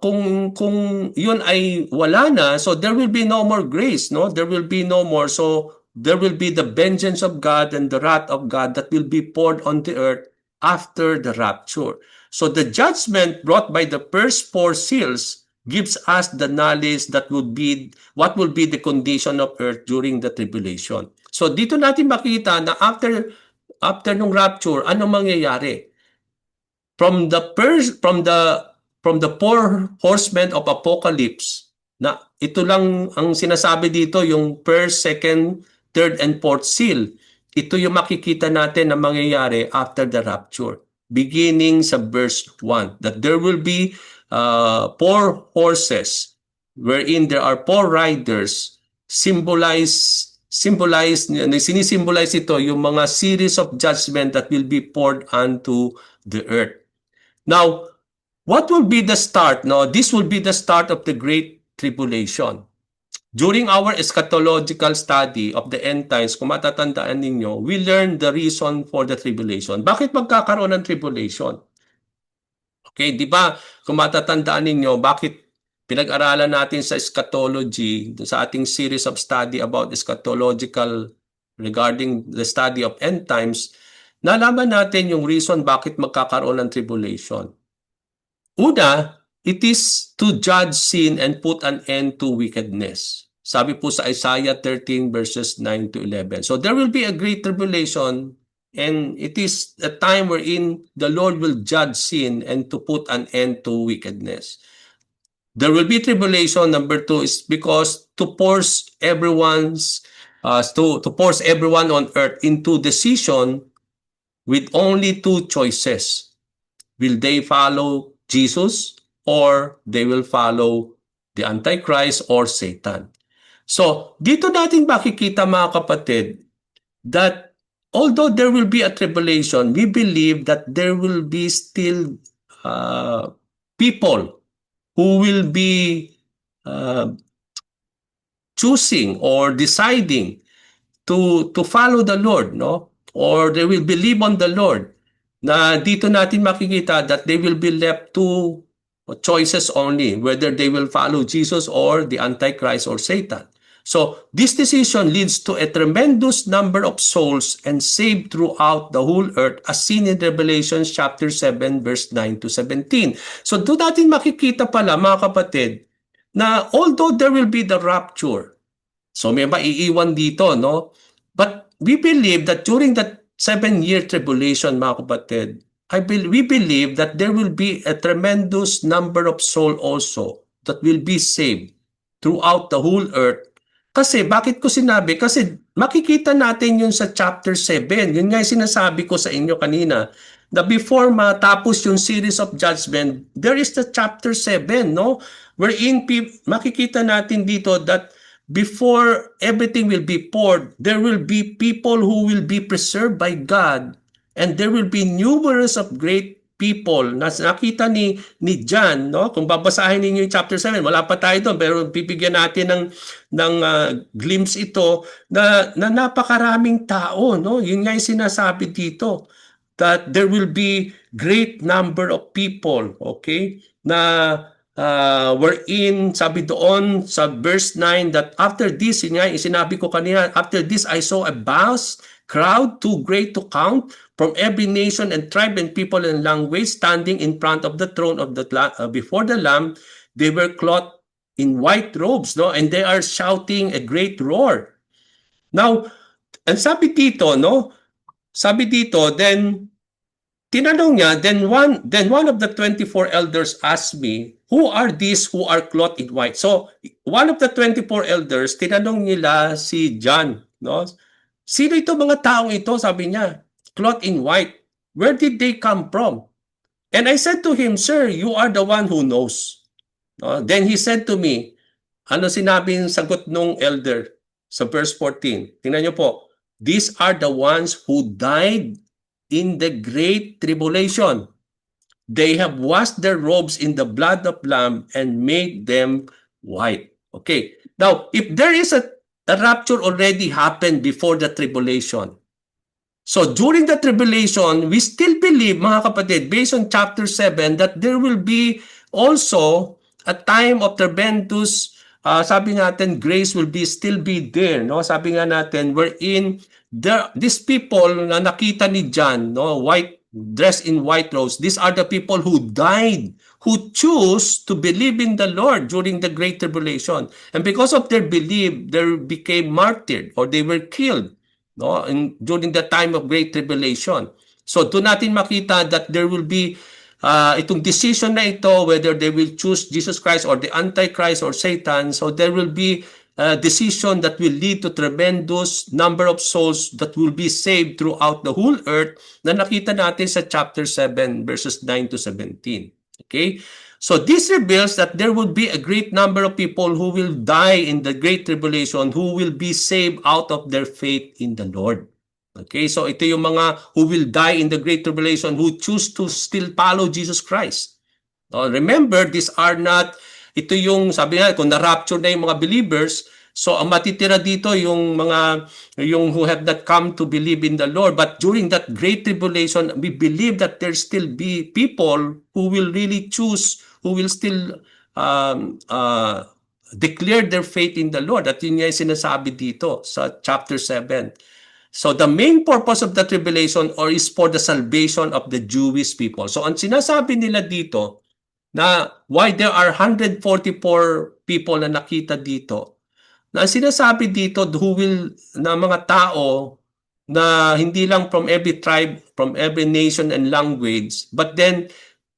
kung yun ay wala na, so there will be no more grace, no? There will be no more. So there will be the vengeance of God and the wrath of God that will be poured on the earth after the rapture. So the judgment brought by the first 4 seals gives us the knowledge that would be what will be the condition of earth during the tribulation. So dito natin makita na after nung rapture, ano mangyayari? From the 4 horsemen of Apocalypse, na ito lang ang sinasabi dito, yung first, second, third, and fourth seal. Ito yung makikita natin na mangyayari after the rapture. beginning sa verse 1, that there will be 4 horses wherein there are 4 riders, sinisimbolize ito yung mga series of judgment that will be poured onto the earth. Now, what will be the start? No, this will be the start of the Great Tribulation. During our eschatological study of the end times, kung matatandaan ninyo, we learned the reason for the tribulation. Bakit magkakaroon ng tribulation? Okay, di ba? Kung matatandaan ninyo, bakit pinag-aralan natin sa eschatology, sa ating series of study about eschatological regarding the study of end times, nalaman natin yung reason bakit magkakaroon ng tribulation. Una, it is to judge sin and put an end to wickedness. Sabi po sa Isaiah 13 verses 9 to 11. So there will be a great tribulation, and it is a time wherein the Lord will judge sin and to put an end to wickedness. There will be tribulation. Number 2 is because to force everyone on earth into decision with only 2 choices. Will they follow Jesus or they will follow the Antichrist or Satan? So, dito natin makikita mga kapatid that although there will be a tribulation, we believe that there will be still people who will be choosing or deciding to follow the Lord, no? Or they will believe on the Lord. Na dito natin makikita that they will be left 2 choices only, whether they will follow Jesus or the Antichrist or Satan. So this decision leads to a tremendous number of souls and saved throughout the whole earth, as seen in Revelation chapter 7 verse 9 to 17. So doon natin makikita pala mga kapatid na although there will be the rapture, so may maiiwan dito, no? But we believe that during that 7-year tribulation, mga kapatid, we believe that there will be a tremendous number of souls also that will be saved throughout the whole earth. Kasi, bakit ko sinabi? Kasi makikita natin yun sa chapter 7. Yun nga yung sinasabi ko sa inyo kanina, na before matapos yung series of judgment, there is the chapter 7, no? Wherein makikita natin dito that before everything will be poured, there will be people who will be preserved by God, and there will be numerous of great people na nakita ni John, no? Kung babasahin niyo yung chapter 7, wala pa tayo doon, pero bibigyan natin ng glimpse ito na napakaraming tao, no? Yun nga yung sinasabi dito, that there will be great number of people, okay? Na wherein sabi doon sa verse 9 that after this, yun nga, sinabi ko kanina, after this I saw a vast crowd too great to count from every nation and tribe and people and language standing in front of the throne of the before the Lamb. They were clothed in white robes, no, and they are shouting a great roar. Now, and sabi dito, no, sabi dito, then tinanong niya, then one of the 24 elders asked me, who are these who are clothed in white? So, one of the 24 elders, tinanong nila si John, no? Sino ito mga taong ito? Sabi niya, clothed in white. Where did they come from? And I said to him, sir, you are the one who knows. No? Then he said to me, ano sinabi ng sagot nung elder sa verse 14? Tingnan niyo po, these are the ones who died in the great tribulation. They have washed their robes in the blood of Lamb and made them white. Okay. Now, if there is a rapture already happened before the tribulation. So during the tribulation, we still believe, mga kapatid, based on chapter 7, that there will be also a time of tremendous, sabi natin, grace will still be there. No? Sabi nga natin, wherein these people na nakita ni John, no, dressed in white robes, these are the people who died, who choose to believe in the Lord during the Great Tribulation. And because of their belief, they became martyred or they were killed, no, during the time of Great Tribulation. So doon natin makita that there will be itong decision na ito, whether they will choose Jesus Christ or the Antichrist or Satan. So there will be decision that will lead to tremendous number of souls that will be saved throughout the whole earth na nakita natin sa chapter 7 verses 9 to 17. Okay? So this reveals that there would be a great number of people who will die in the great tribulation who will be saved out of their faith in the Lord. Okay? So ito yung mga who will die in the great tribulation who choose to still follow Jesus Christ. Remember, these are not, ito yung, sabi nga, kung na-rapture na yung mga believers, so ang matitira dito yung who have not come to believe in the Lord. But during that great tribulation, we believe that there still be people who will really choose, who will still declare their faith in the Lord. At yun nga yung sinasabi dito sa chapter 7. So the main purpose of the tribulation or is for the salvation of the Jewish people. So ang sinasabi nila dito, na why there are 144 people na nakita dito. Na sinasabi dito who will na mga tao na hindi lang from every tribe, from every nation and language, but then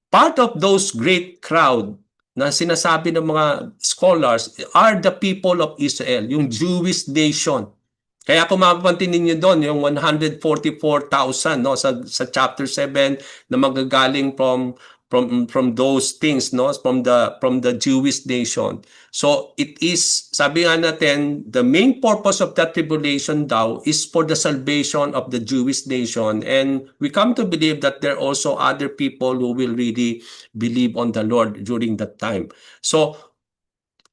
part of those great crowd na sinasabi ng mga scholars are the people of Israel, yung Jewish nation. Kaya kung mapapansin ninyo doon, yung 144,000 no, sa chapter 7 na magagaling from those things, no, from the Jewish nation. So it is, sabi nga natin, the main purpose of that tribulation daw is for the salvation of the Jewish nation, and we come to believe that there are also other people who will really believe on the Lord during that time. So,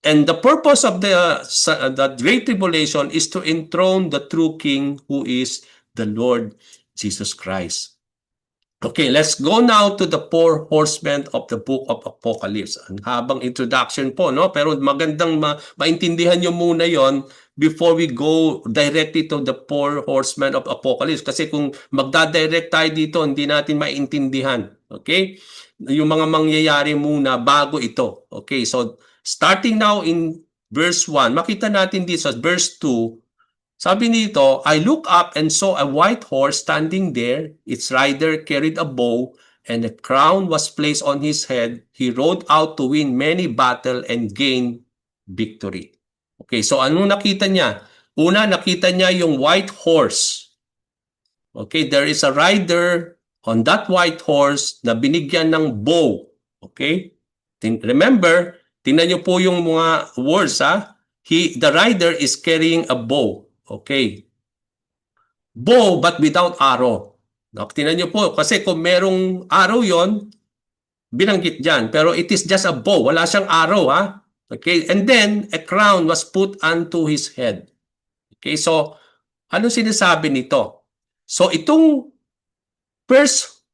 and the purpose of the great tribulation is to enthrone the true king who is the Lord Jesus Christ. Okay, let's go now to the four horsemen of the book of Apocalypse. Ang habang introduction po, no? Pero magandang maintindihan nyo muna yon before we go directly to the four horsemen of Apocalypse. Kasi kung magdadirect tayo dito, hindi natin maintindihan. Okay? Yung mga mangyayari muna bago ito. Okay, so starting now in verse 1, makita natin dito sa verse 2, sabi nito, I looked up and saw a white horse standing there. Its rider carried a bow, and a crown was placed on his head. He rode out to win many battles and gain victory. Okay, so anong nakita niya? Una, nakita niya yung white horse. Okay, there is a rider on that white horse na binigyan ng bow. Okay? Remember, tingnan niyo po yung mga words, ha? The rider is carrying a bow. Okay. Bow but without arrow. Tingnan niyo po, kasi kung merong arrow yon, binanggit dyan. Pero it is just a bow. Wala siyang arrow, ha? Okay. And then, a crown was put onto his head. Okay. So, ano sinasabi nito? So, itong first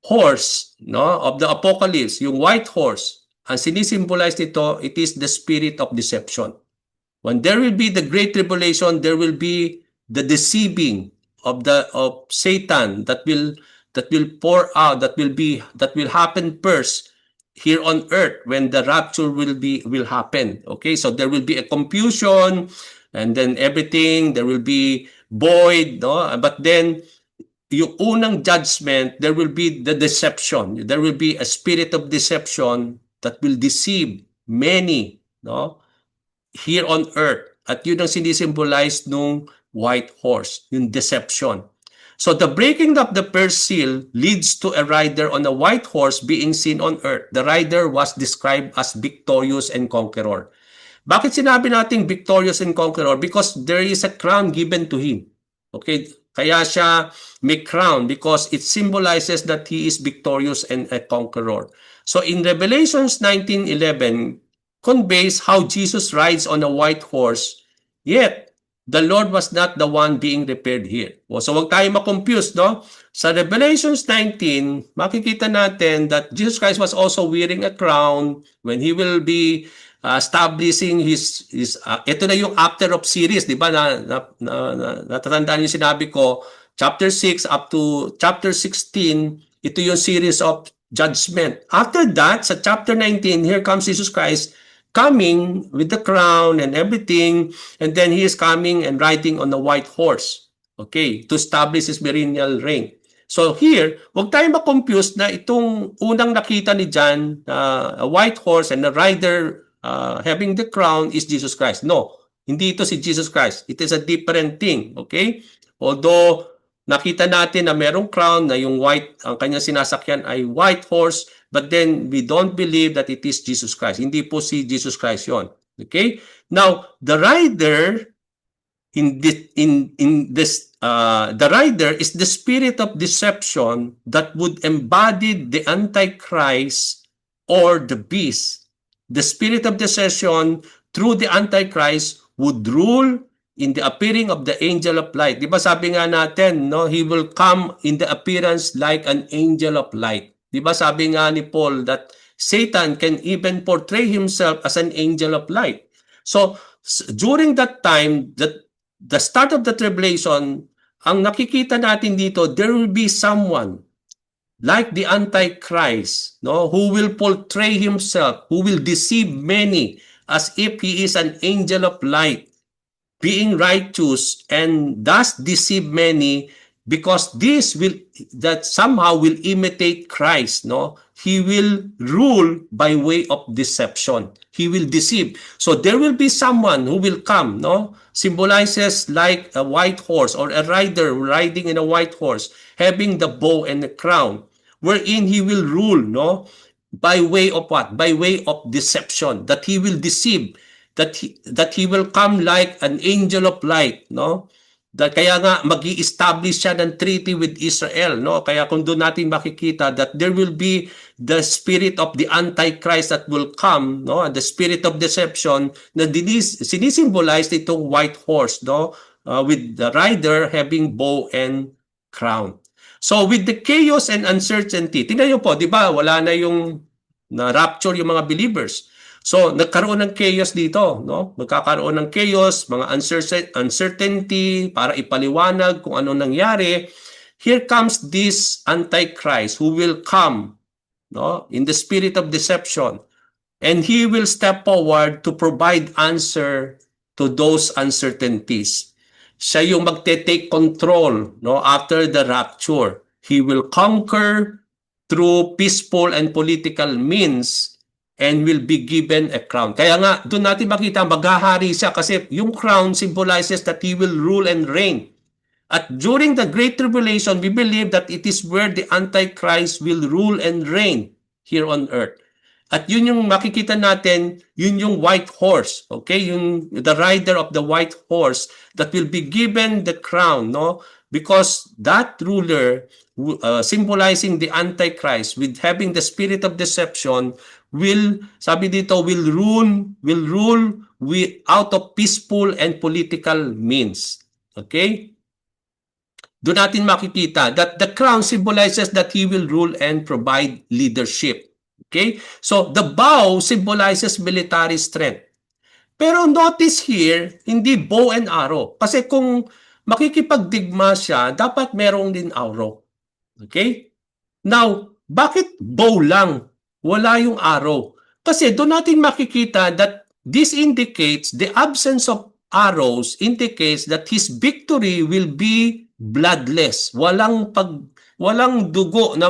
horse, no, of the Apocalypse, yung white horse, ang sinisimbolize nito, it is the spirit of deception. When there will be the great tribulation, there will be the deceiving of Satan that will pour out, that will happen first here on earth when the rapture will happen. Okay, so there will be a confusion, and then everything there will be void, no? But then yung unang judgment, there will be the deception. There will be a spirit of deception that will deceive many, no? Here on earth. At yun ang sinisimbolize nung white horse, yung deception. So the breaking of the first seal leads to a rider on a white horse being seen on earth. The rider was described as victorious and conqueror. Bakit sinabi nating victorious and conqueror? Because there is a crown given to him. Okay? Kaya siya may crown because it symbolizes that he is victorious and a conqueror. So in Revelations 19:11, conveys how Jesus rides on a white horse, yet the Lord was not the one being referred here. So wag tayo ma-confuse, no? Sa Revelations 19, makikita natin that Jesus Christ was also wearing a crown when he will be establishing his ito na yung after of series, di ba? Natatandaan yung sinabi ko, chapter 6 up to chapter 16, ito yung series of judgment. After that, sa chapter 19, here comes Jesus Christ coming with the crown and everything, and then he is coming and riding on a white horse, okay, to establish his millennial reign. So here, huwag tayo ma-confuse na itong unang nakita ni John, a white horse and a rider having the crown is Jesus Christ. No, hindi ito si Jesus Christ. It is a different thing. Okay? Although nakita natin na merong crown na yung white, ang kanyang sinasakyan ay white horse, but then we don't believe that it is Jesus Christ. Hindi po si Jesus Christ yon. Okay? Now, the rider the rider is the spirit of deception that would embody the Antichrist or the beast. The spirit of deception through the Antichrist would rule in the appearing of the angel of light. Di ba sabi nga natin, no, he will come in the appearance like an angel of light. Di ba sabi nga ni Paul that Satan can even portray himself as an angel of light. So during that time, the start of the tribulation, ang nakikita natin dito, there will be someone like the Antichrist, no, who will portray himself, who will deceive many as if he is an angel of light, being righteous, and thus deceive many, because that somehow will imitate Christ, no? He will rule by way of deception. He will deceive. So there will be someone who will come, no? Symbolizes like a white horse or a rider riding in a white horse, having the bow and the crown, wherein he will rule, no? By way of what? By way of deception, that he will deceive, that he will come like an angel of light, no? Kaya nga magi-establish siya ng treaty with Israel, no? Kaya kung doon natin makikita that there will be the spirit of the Antichrist that will come, no? And the spirit of deception na sinisimbolize itong white horse, no? With the rider having bow and crown. So with the chaos and uncertainty, tingnan niyo po, di ba, wala na yung na-rapture yung mga believers. So, nagkaroon ng chaos dito, no? Magkakaroon ng chaos, mga uncertainty para ipaliwanag kung ano nangyari. Here comes this Antichrist who will come, no, in the spirit of deception, and he will step forward to provide answer to those uncertainties. Siya yung magte-take control, no, after the rapture. He will conquer through peaceful and political means and will be given a crown. Kaya nga, doon natin makita, maghahari siya kasi yung crown symbolizes that he will rule and reign. At during the Great Tribulation, we believe that it is where the Antichrist will rule and reign here on earth. At yun yung makikita natin, yun yung white horse, okay? The rider of the white horse that will be given the crown, no? Because that ruler, symbolizing the Antichrist with having the spirit of deception, will, sabi dito, will rule out of peaceful and political means. Okay? Doon natin makikita that the crown symbolizes that he will rule and provide leadership. Okay? So, the bow symbolizes military strength. Pero notice here, hindi bow and arrow. Kasi kung makikipagdigma siya, dapat merong din arrow. Okay? Now, bakit bow lang? Wala yung arrow. Kasi doon natin makikita that this indicates the absence of arrows indicates that his victory will be bloodless. Walang dugo na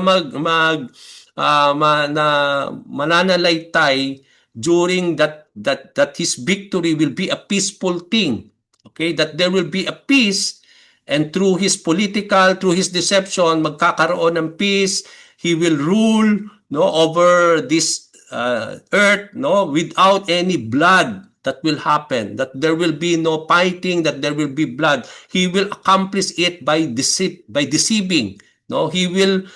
mananalaytay during that his victory will be a peaceful thing. Okay? That there will be a peace, and through his deception, magkakaroon ng peace. He will rule, no, over this earth, no, without any blood that will happen, that there will be no fighting, that there will be blood. He will accomplish it by deceiving, no. He will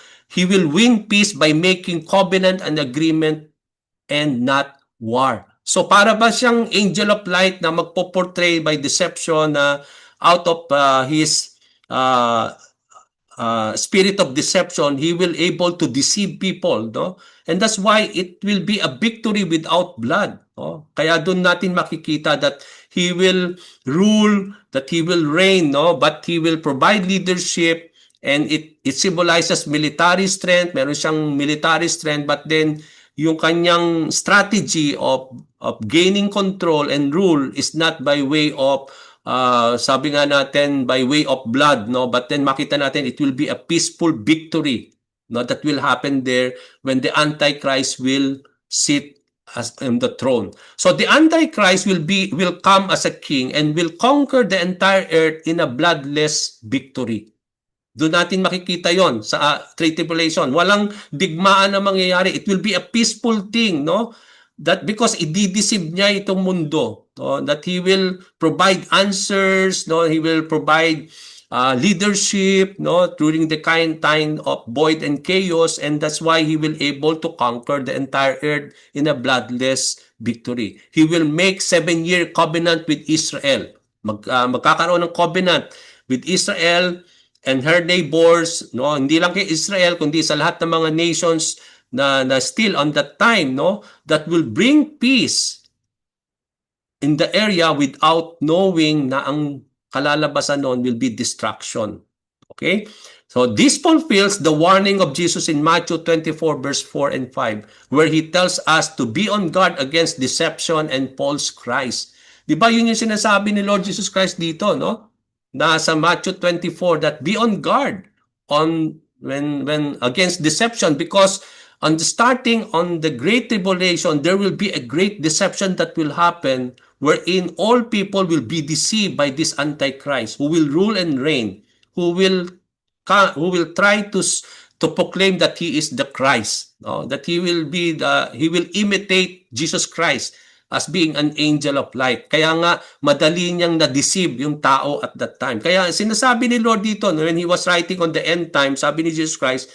win peace by making covenant and agreement and not war. So para ba siyang angel of light na magpo-portray by deception na out of his spirit of deception, he will able to deceive people, no? And that's why it will be a victory without blood, no? Kaya doon natin makikita that he will rule, that he will reign, no? But he will provide leadership, and it symbolizes military strength. Meron siyang military strength, but then yung kanyang strategy of gaining control and rule is not by way of sabi nga natin by way of blood, no, but then makita natin it will be a peaceful victory, no, that will happen there when the Antichrist will sit as on the throne. So the Antichrist will come as a king and will conquer the entire earth in a bloodless victory. Doon natin makikita yon sa Great Tribulation. Walang digmaan na mangyayari. It will be a peaceful thing, no? That because i-deceive niya itong mundo, no? That he will provide answers, no? He will provide leadership, no? During the time of void and chaos, and that's why he will able to conquer the entire earth in a bloodless victory. He will make 7-year covenant with Israel. Magkakaroon ng covenant with Israel and her neighbors, no, hindi lang kay Israel kundi sa lahat ng mga nations na still on that time, no, that will bring peace in the area without knowing na ang kalalabasan noon will be destruction. Okay? So this fulfills the warning of Jesus in Matthew 24 verse 4 and 5 where he tells us to be on guard against deception and false Christ. Di ba yun yung sinasabi ni Lord Jesus Christ dito, no? Nasa Matthew 24 that be on guard on when against deception, because on the starting on the great tribulation there will be a great deception that will happen wherein all people will be deceived by this Antichrist who will rule and reign, who will try to proclaim that he is the Christ, no? That he will imitate Jesus Christ as being an angel of light. Kaya nga, madali niyang na-deceive yung tao at that time. Kaya sinasabi ni Lord dito, when he was writing on the end time, sabi ni Jesus Christ,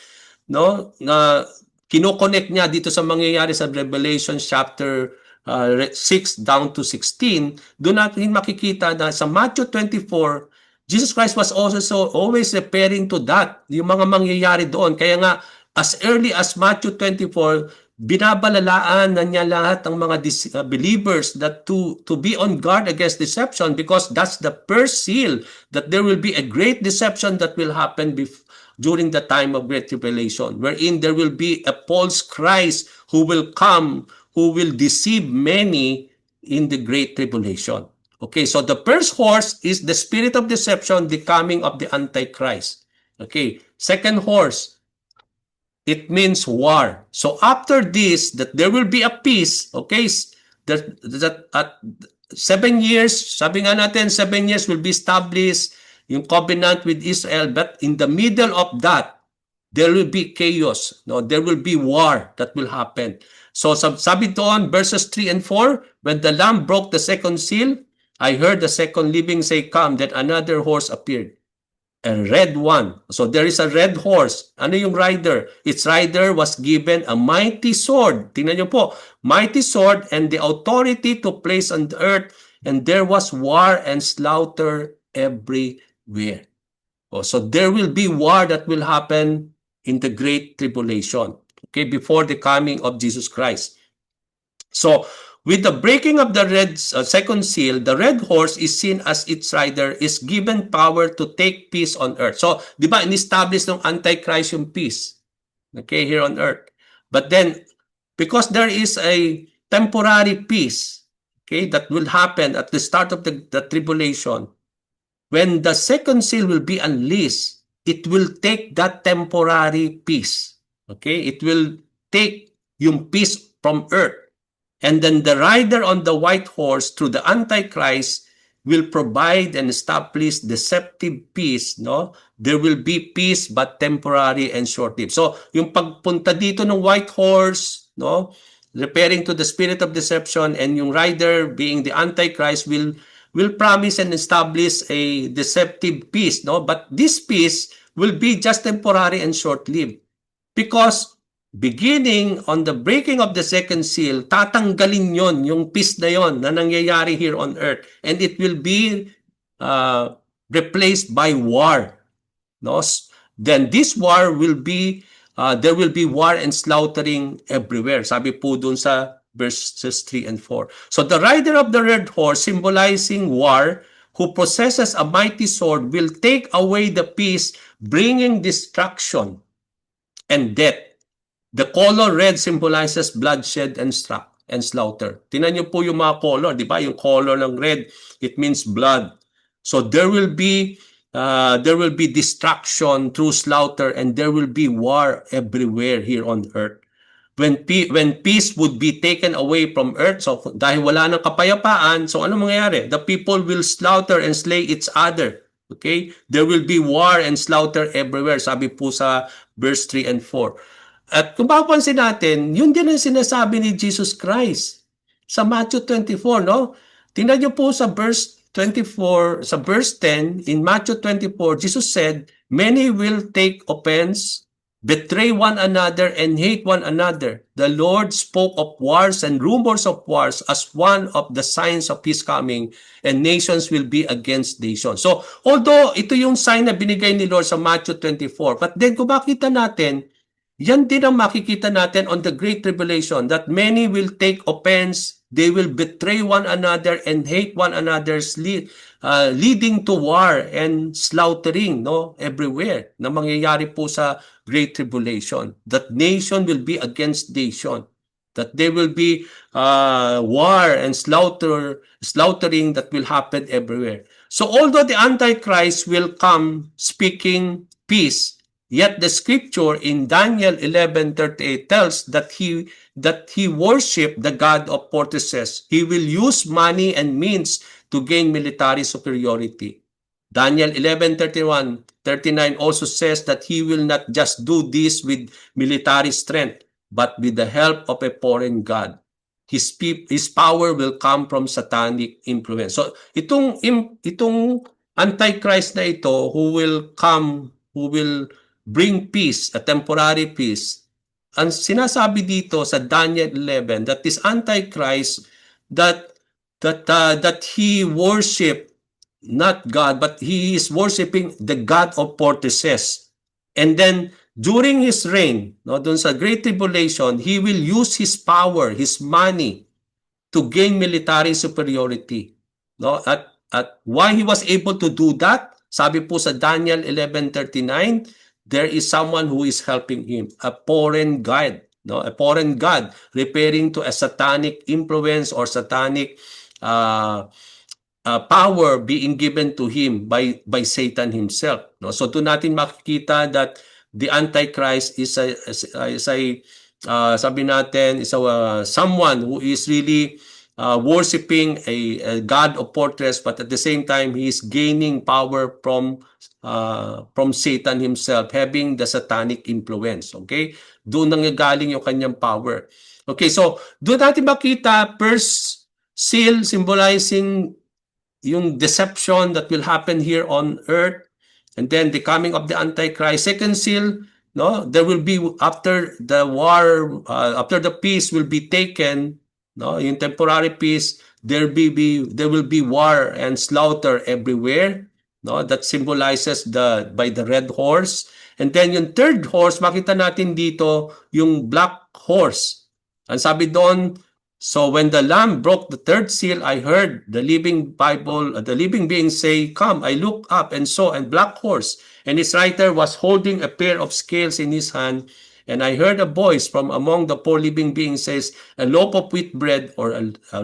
no, na kinoconnect niya dito sa mangyayari sa Revelation chapter 6 down to 16, doon natin makikita na sa Matthew 24, Jesus Christ was also always referring to that, yung mga mangyayari doon. Kaya nga, as early as Matthew 24, binabalalaan na niya lahat ng mga believers that to be on guard against deception, because that's the first seal that there will be a great deception that will happen during the time of Great Tribulation, wherein there will be a false Christ who will come, who will deceive many in the Great Tribulation. Okay, so the first horse is the spirit of deception, the coming of the Antichrist. Okay, second horse, it means war. So after this, that there will be a peace, okay, that at 7 years, sabi nga natin, 7 years will be established yung covenant with Israel, but in the middle of that, there will be chaos, no? There will be war that will happen. So sabi doon, verses 3 and 4, when the Lamb broke the second seal, I heard the second living say, come, then another horse appeared. A red one. So there is a red horse. Ano yung rider? Its rider was given a mighty sword. Tingnan niyo po. Mighty sword and the authority to place on the earth, and there was war and slaughter everywhere. Oh, so there will be war that will happen in the Great Tribulation. Okay, before the coming of Jesus Christ. So, with the breaking of the second seal, the red horse is seen as its rider is given power to take peace on earth. So, di ba, in-establish ng Antichrist yung peace, okay, here on earth. But then, because there is a temporary peace, okay, that will happen at the start of the tribulation, when the second seal will be unleashed, it will take that temporary peace. Okay, it will take yung peace from earth. And then the rider on the white horse through the Antichrist will provide and establish deceptive peace, no? There will be peace but temporary and short-lived. So, yung pagpunta dito ng white horse, no? Referring to the spirit of deception, and yung rider being the Antichrist will promise and establish a deceptive peace, no? But this peace will be just temporary and short-lived. Because beginning on the breaking of the second seal, tatanggalin yon, yung peace na yon na nangyayari here on earth, and it will be replaced by war. No? Then this war will be, there will be war and slaughtering everywhere. Sabi po dun sa verses 3 and 4. So the rider of the red horse, symbolizing war, who possesses a mighty sword, will take away the peace, bringing destruction and death. The color red symbolizes bloodshed and slaughter. Tingnan niyo po yung mga color, di ba? Yung color ng red, it means blood. So there will be destruction through slaughter, and there will be war everywhere here on earth. when peace would be taken away from earth, so dahil wala ng kapayapaan, so ano mangyayari? The people will slaughter and slay each other. Okay? There will be war and slaughter everywhere. Sabi po sa verse 3 and 4. At kung mapapansin natin, yun din ang sinasabi ni Jesus Christ sa Matthew 24, no? Tingnan niyo po sa verse 24, sa verse 10, in Matthew 24, Jesus said, "Many will take offense, betray one another, and hate one another. The Lord spoke of wars and rumors of wars as one of the signs of His coming, and nations will be against nations." So, although ito yung sign na binigay ni Lord sa Matthew 24, but then kung makita natin, yan din ang makikita natin on the Great Tribulation, that many will take offense, they will betray one another and hate one another's leading to war and slaughtering, no, everywhere na mangyayari po sa Great Tribulation. That nation will be against nation. That there will be war and slaughtering that will happen everywhere. So although the Antichrist will come speaking peace, yet the scripture in Daniel 11:38 tells that he worship the God of fortresses. He will use money and means to gain military superiority. Daniel 11:39 also says that he will not just do this with military strength, but with the help of a foreign god. His power will come from satanic influence. So itong Antichrist na ito who will bring peace, a temporary peace. Ang sinasabi dito sa Daniel 11 that this Antichrist that he worship not God, but he is worshiping the God of fortresses. And then during his reign, no, dun sa Great Tribulation, he will use his power, his money to gain military superiority. No, at why he was able to do that? Sabi po sa Daniel 11:39, there is someone who is helping him, a foreign god, no, a foreign god, referring to a satanic influence or satanic power being given to him by Satan himself. No, so doon natin makikita that the Antichrist is sabi natin is someone who is really worshiping a god of fortress, but at the same time he is gaining power from Satan himself, having the satanic influence. Okay? Doon nanggagaling yung kanyang power. Okay, so doon natin makita first seal symbolizing yung deception that will happen here on earth, and then the coming of the Antichrist. Second seal, no, there will be after the war, after the peace will be taken, no, in temporary peace, there will be war and slaughter everywhere. No, that symbolizes by the red horse. And then yung third horse, makita natin dito yung black horse. Ang sabi doon, so when the Lamb broke the third seal, I heard the living being say, "Come." I looked up and saw a black horse, and his rider was holding a pair of scales in his hand. And I heard a voice from among the four living beings says, "A loaf of wheat bread or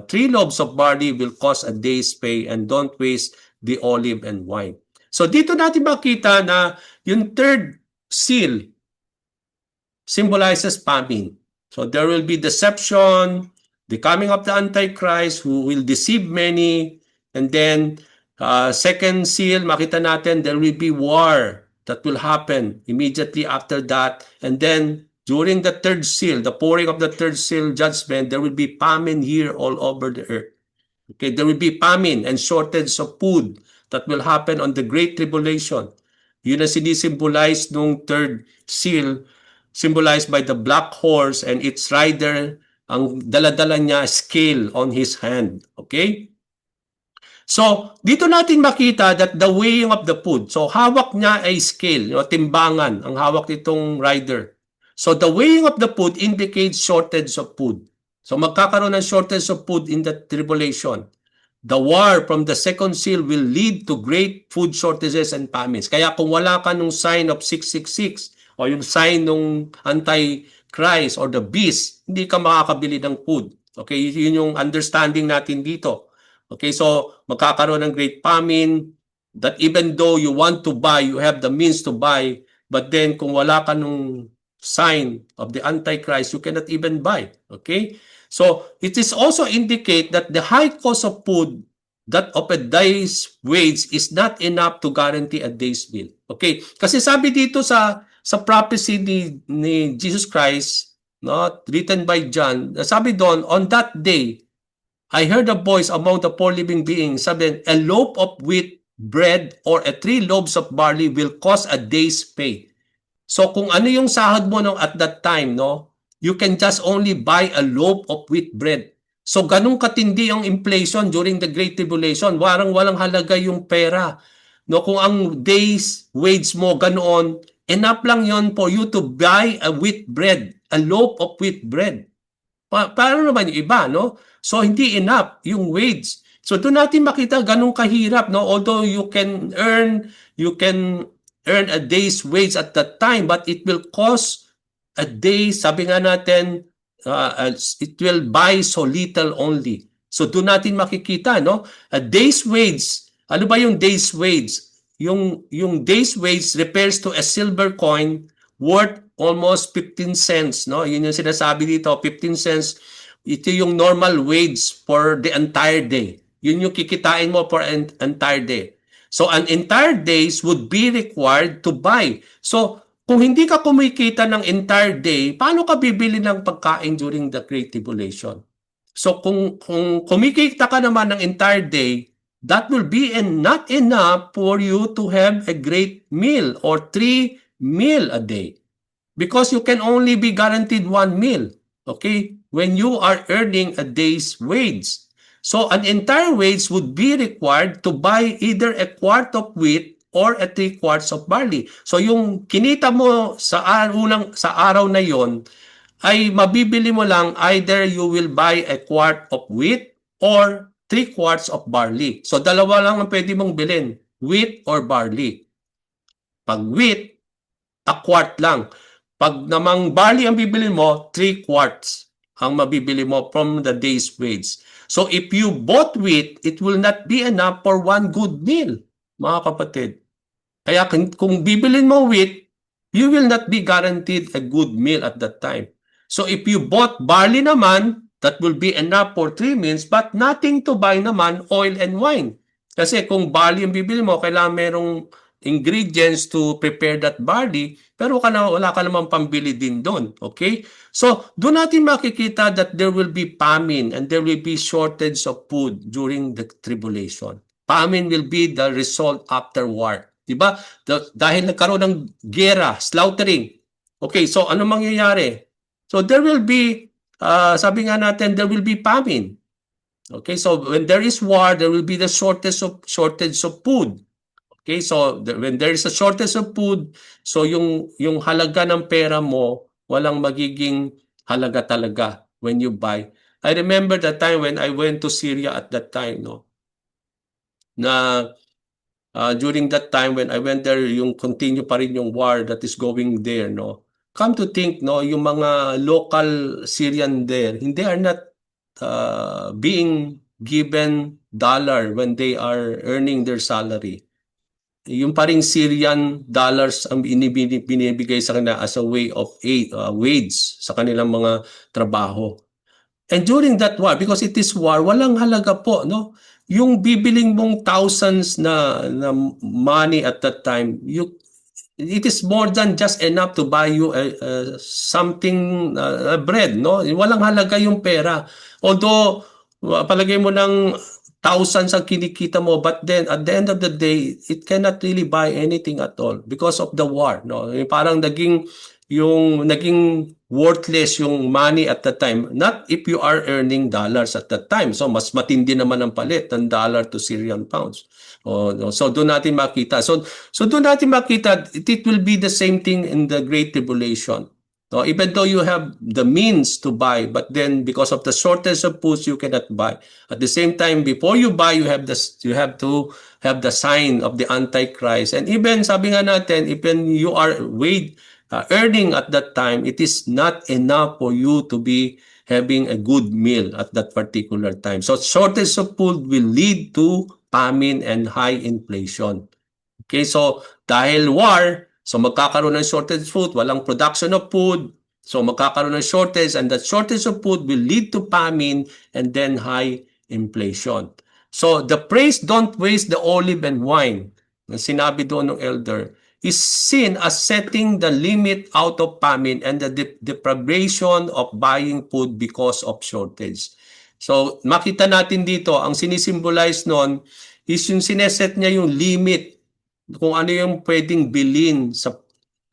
3 loaves of barley will cost a day's pay, and don't waste the olive and wine." So dito natin makita na yung third seal symbolizes famine. So there will be deception, the coming of the Antichrist who will deceive many, and then second seal, makita natin there will be war that will happen immediately after that. And then during the third seal, the pouring of the third seal judgment, there will be famine here all over the earth. Okay, there will be famine and shortage of food that will happen on the Great Tribulation. Yun ang sinisimbolize nung third seal, symbolized by the black horse and its rider, ang daladala niya scale on his hand. Okay? So, dito natin makita that the weighing of the food. So, hawak niya ay scale, timbangan, ang hawak nitong rider. So, the weighing of the food indicates shortage of food. So, magkakaroon ng shortage of food in the tribulation. The war from the second seal will lead to great food shortages and famines. Kaya kung wala ka nung sign of 666 o yung sign nung Antichrist or the beast, hindi ka makakabili ng food. Okay, yun yung understanding natin dito. Okay, so magkakaroon ng great famine that even though you want to buy, you have the means to buy, but then kung wala ka nung sign of the Antichrist, you cannot even buy. Okay? So, it is also indicate that the high cost of food that of a day's wage is not enough to guarantee a day's meal. Okay? Kasi sabi dito sa prophecy ni Jesus Christ, no, written by John, sabi doon, on that day, I heard a voice among the four living beings, sabi, a loaf of wheat bread or a 3 loaves of barley will cost a day's pay. So kung ano yung sahod mo no, at that time, no, you can just only buy a loaf of wheat bread. So ganun katindi ang inflation during the Great Tribulation. Walang halaga yung pera. No, kung ang day's wage mo ganoon, enough lang yon for you to buy a wheat bread, a loaf of wheat bread. Paano naman yung iba, no? So hindi enough yung wage. So doon natin makita ganun kahirap, no? Although you can earn a day's wage at that time, but it will cost a day, sabi nga natin, it will buy so little only. So doon natin makikita, no? A day's wage, ano ba yung day's wage? Yung day's wage refers to a silver coin worth almost 15 cents, no? Yun yung sinasabi dito, 15 cents. Ito yung normal wage for the entire day. Yun yung kikitain mo for an entire day. So, an entire days would be required to buy. So, kung hindi ka kumikita ng entire day, paano ka bibili ng pagkain during the Great Tribulation? So, kung kumikita ka naman ng entire day, that will be not enough for you to have a great meal or 3 meal a day. Because you can only be guaranteed 1 meal, okay, when you are earning a day's wage. So an entire wage would be required to buy either a quart of wheat or a 3 quarts of barley. So yung kinita mo sa araw na yon ay mabibili mo lang either you will buy a quart of wheat or 3 quarts of barley. So dalawa lang ang pwede mong bilhin, wheat or barley. Pag wheat, a quart lang. Pag namang barley ang bibili mo, 3 quarts ang mabibili mo from the day's wage. So if you bought wheat, it will not be enough for 1 good meal, mga kapatid. Kaya kung bibilin mo wheat, you will not be guaranteed a good meal at that time. So if you bought barley naman, that will be enough for 3 meals, but nothing to buy naman oil and wine. Kasi kung barley ang bibili mo, kailangan merong ingredients to prepare that barley, pero wala ka namang pambili din doon. Okay? So, doon natin makikita that there will be famine and there will be shortage of food during the tribulation. Famine will be the result after war. Diba? Dahil nagkaroon ng gera, slaughtering. Okay, so ano mangyayari? So, there will be, sabi nga natin, there will be famine. Okay, so when there is war, there will be the shortage of food. Okay, so when there is a shortage of food, so yung halaga ng pera mo, walang magiging halaga talaga when you buy. I remember that time when I went to Syria at that time, no? Na during that time when I went there, yung continue pa rin yung war that is going there, no? Come to think, no, yung mga local Syrian there, they are not being given dollar when they are earning their salary. Yung paring Syrian dollars ang binibigay sa kanila as a way of wage sa kanilang mga trabaho. And during that war, because it is war, walang halaga po, no? Yung bibiling mong thousands na money at that time, it is more than just enough to buy you something, bread, no? Walang halaga yung pera. Although, palagay mo ng thousands ang kinikita mo, but then at the end of the day, it cannot really buy anything at all because of the war, no? Parang naging worthless yung money at that time. Not if you are earning dollars at that time. So mas matindi naman ang palit ng dollar to Syrian pounds. So doon natin makita. So doon natin makita, it will be the same thing in the Great Tribulation. No, even though you have the means to buy, but then because of the shortage of foods, you cannot buy. At the same time, before you buy, you have to have the sign of the Antichrist. And even sabi nga natin, even you are earning at that time, it is not enough for you to be having a good meal at that particular time. So shortage of food will lead to famine and high inflation. Okay, so dahil war, So magkakaroon ng shortage of food, walang production of food, so magkakaroon ng shortage, and that shortage of food will lead to famine and then high inflation. So the phrase, don't waste the olive and wine, na sinabi doon ng elder, is seen as setting the limit out of famine and the deprivation of buying food because of shortage. So makita natin dito, ang sinisimbolize noon is yung sineset niya yung limit kung ano yung pwedeng bilhin sa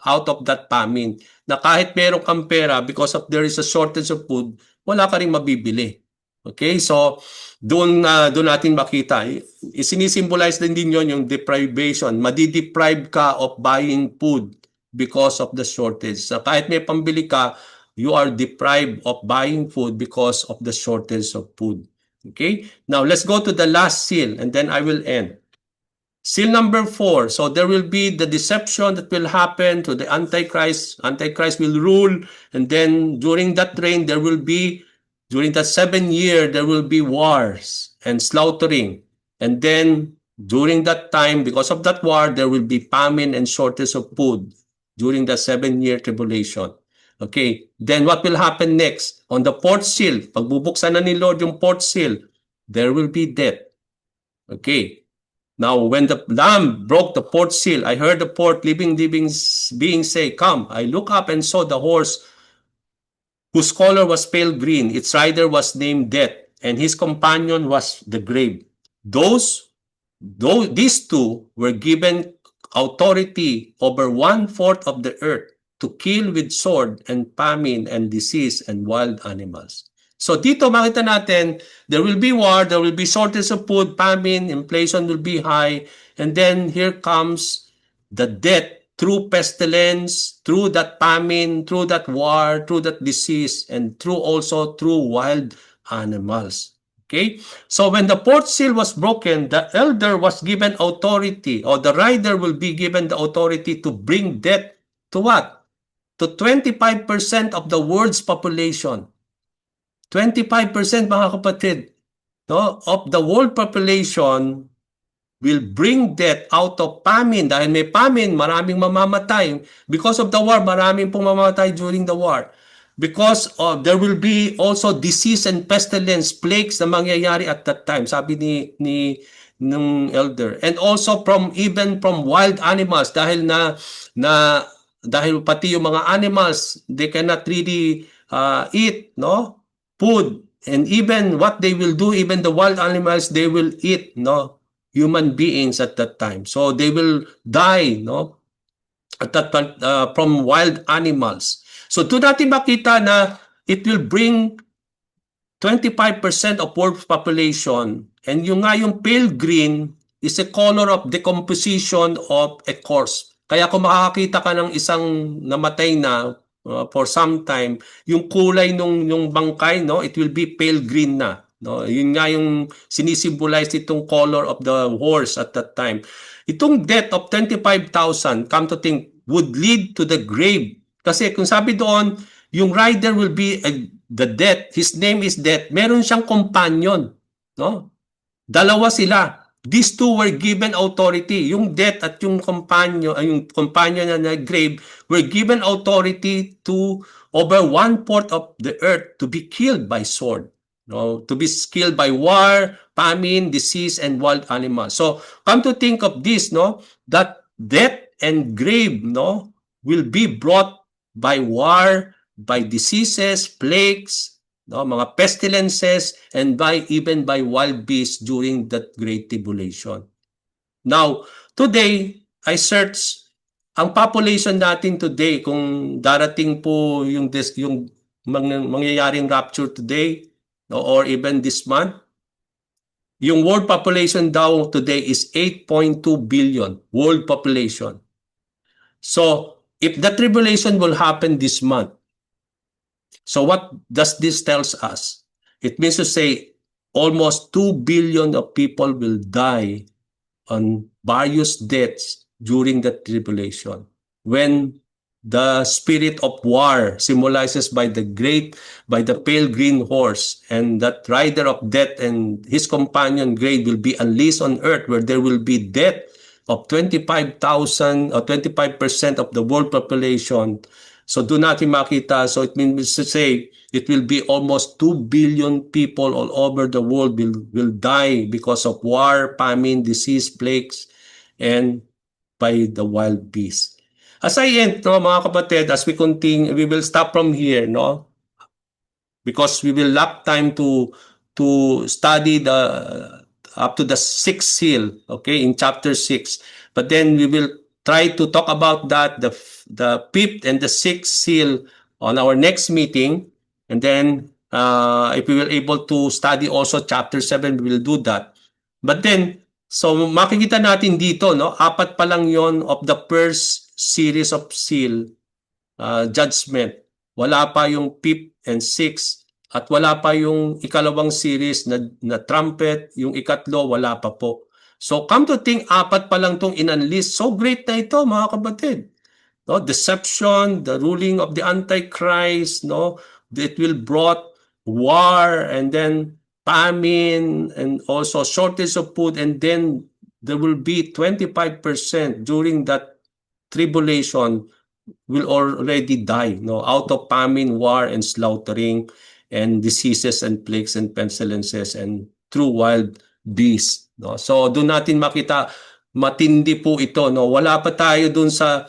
out of that famine. Na kahit meron kang pera, because of there is a shortage of food, wala ka rin mabibili. Okay, so doon natin makita, sinisimbolize din yon yung deprivation. Madi-deprive ka of buying food because of the shortage. So kahit may pambili ka, you are deprived of buying food because of the shortage of food. Okay, now let's go to the last seal and then I will end. Seal number 4. So there will be the deception that will happen to the Antichrist. Antichrist will rule, and then during that reign, during that 7 year, there will be wars and slaughtering. And then during that time, because of that war, there will be famine and shortage of food during the 7-year tribulation. Okay, then what will happen next? On the 4th seal, pagbubuksan na ni Lord yung 4th seal, there will be death. Okay. Now, when the Lamb broke the 4th seal, I heard the 4th living being say, "Come." I looked up and saw the horse whose color was pale green. Its rider was named Death, and his companion was the grave. These two were given authority over 1/4 of the earth to kill with sword and famine and disease and wild animals. So dito makita natin, there will be war, there will be shortage of food, famine, inflation will be high, and then here comes the death through pestilence, through that famine, through that war, through that disease, and through wild animals. Okay? So when the 4th seal was broken, the elder was given authority, or the rider will be given the authority to bring death to what? To 25% of the world's population. 25% mga kapatid, no, of the world population will bring death out of famine. Dahil may famine, maraming mamamatay. Because of the war, maraming pong mamamatay during the war. Because there will be also disease and pestilence, plagues na mangyayari at that time, sabi ng elder. And also even from wild animals, dahil dahil pati yung mga animals, they cannot really eat, no, food, and even what they will do, even the wild animals, they will eat, no, human beings at that time. So they will die, no, at that from wild animals. So doon natin makita na it will bring 25% of world population, and yung pale green is a color of decomposition of a corpse. Kaya kung makakakita ka ng isang namatay na for some time, yung kulay nung bangkay, no, it will be pale green na, no. Yun nga yung sinisimbolize itong color of the horse at that time. Itong death of 25,000, come to think, would lead to the grave. Kasi kung sabi doon, yung rider will be the Death, his name is Death. Meron siyang companion, no? Dalawa sila. These two were given authority. Yung Death at yung companion na grave were given authority to over 1/4 of the earth to be killed by sword, no? To be killed by war, famine, disease, and wild animals. So come to think of this, no, that death and grave, no, will be brought by war, by diseases, plagues, no, mga pestilences, and even by wild beasts during that great tribulation. Now, today, I search ang population natin today, kung darating po yung mangyayaring rapture today, no, or even this month, yung world population daw today is 8.2 billion world population. So, if the tribulation will happen this month, so what does this tells us? It means to say almost 2 billion of people will die on various deaths during the tribulation. When the spirit of war symbolizes by the pale green horse, and that rider of death and his companion grave will be unleashed on earth, where there will be death of 25,000 or 25% of the world population. So do natin makita. So it means to say it will be almost 2 billion people all over the world will die because of war, famine, disease, plagues, and by the wild beasts. As I end, no, mga kapatid, as we continue, we will stop from here, no? Because we will lack time to study the up to the sixth seal, okay, in chapter 6. But then we will try to talk about that, the fifth and the sixth seal on our next meeting. And then if we will able to study also chapter 7, we will do that. But then, so makikita natin dito, no, apat pa lang yon of the first series of seal judgment. Wala pa yung fifth and sixth at wala pa yung ikalawang series na trumpet, yung ikatlo wala pa po. So come to think, apat pa lang tong in-unleash. So great na ito mga kapatid. No, deception, the ruling of the Antichrist, no, it will brought war and then famine and also shortage of food, and then there will be 25% during that tribulation will already die, no, out of famine, war, and slaughtering, and diseases and plagues and pestilences and through wild beasts. No? So doon natin makita, matindi po ito. No? Wala pa tayo doon sa,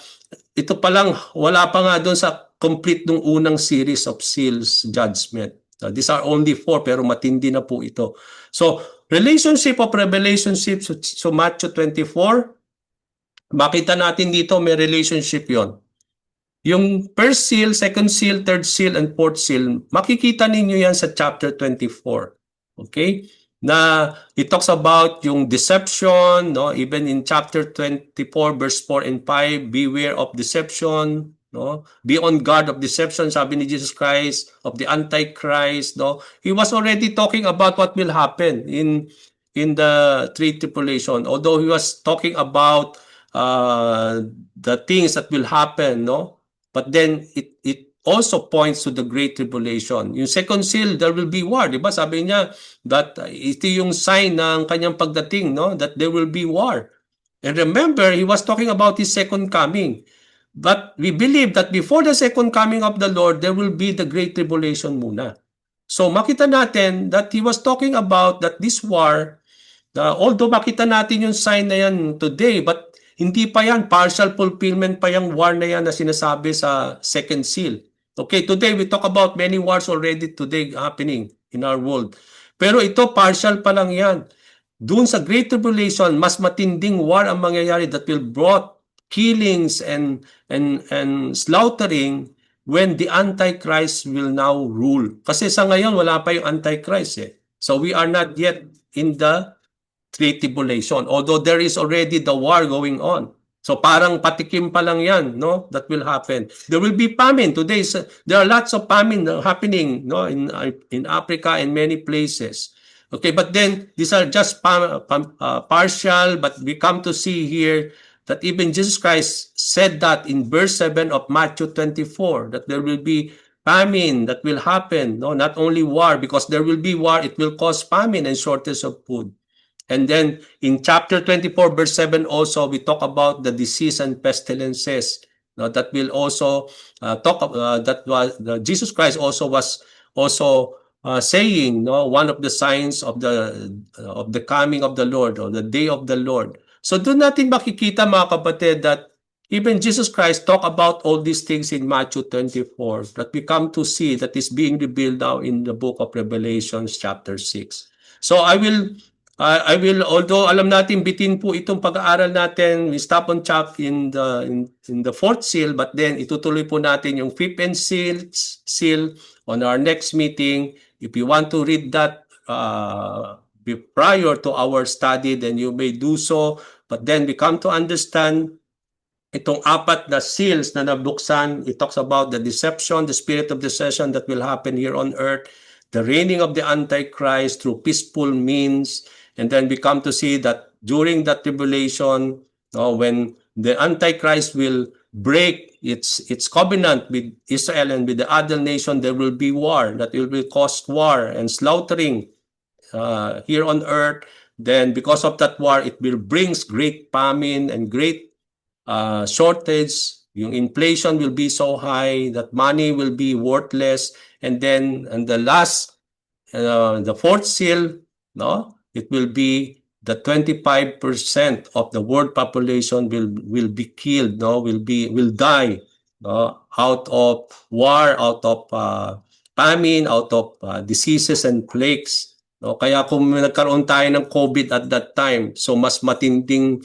ito pa lang, wala pa nga doon sa complete nung unang series of seals judgment. These are only 4 pero matindi na po ito. So relationship of relationship, so Matthew 24, makita natin dito may relationship yon. Yung first seal, second seal, third seal, and fourth seal, makikita ninyo yan sa chapter 24. Okay? Na it talks about yung deception, no? Even in chapter 24, verse 4 and 5, beware of deception, no? Be on guard of deception, sabi ni Jesus Christ, of the Antichrist, no? He was already talking about what will happen in the three tribulation. Although he was talking about the things that will happen, no? But then it also points to the great tribulation. Yung second seal, there will be war, di ba? Sabi niya that ito yung sign ng kanyang pagdating, no? That there will be war. And remember, he was talking about his second coming. But we believe that before the second coming of the Lord, there will be the great tribulation muna. So makita natin that he was talking about that this war, although makita natin yung sign na yan today, but hindi pa yan, partial fulfillment pa yung war na yan na sinasabi sa second seal. Okay, today we talk about many wars already today happening in our world. Pero ito, partial pa lang yan. Doon sa Great Tribulation, mas matinding war ang mangyayari that will brought killings and slaughtering when the Antichrist will now rule. Kasi sa ngayon, wala pa yung Antichrist eh. So we are not yet in the Great Tribulation, although there is already the war going on. So parang patikim pa lang yan, no? That will happen. There will be famine. Today, there are lots of famine happening, no? In Africa and many places. Okay, but then these are just partial, but we come to see here that even Jesus Christ said that in verse 7 of Matthew 24, that there will be famine that will happen, no? Not only war, because there will be war, it will cause famine and shortage of food. And then in chapter 24, verse 7 also, we talk about the disease and pestilences. No, that will also that was Jesus Christ also was also saying, no, one of the signs of the coming of the Lord or the day of the Lord. So doon natin makikita mga kapatid that even Jesus Christ talk about all these things in Matthew 24 that we come to see that is being revealed now in the book of Revelation chapter 6. So I will, although alam natin bitin po itong pag-aaral natin, we stop on in the fourth seal, but then itutuloy po natin yung fifth and seal on our next meeting. If you want to read that prior to our study, then you may do so. But then we come to understand itong apat na seals na nabuksan. It talks about the deception, the spirit of deception that will happen here on earth, the reigning of the Antichrist through peaceful means. And then we come to see that during that tribulation, when the Antichrist will break its covenant with Israel and with the other nation, there will be war that will cause war and slaughtering here on earth. then because of that war, it will brings great famine and great shortage. Yung inflation will be so high that money will be worthless. And then, and the last, the fourth seal, no, it will be the 25% of the world population will be killed, no, will die, no, out of war, out of famine, out of diseases and plagues. No, kaya kung nagkaroon tayo ng COVID at that time, so mas matinding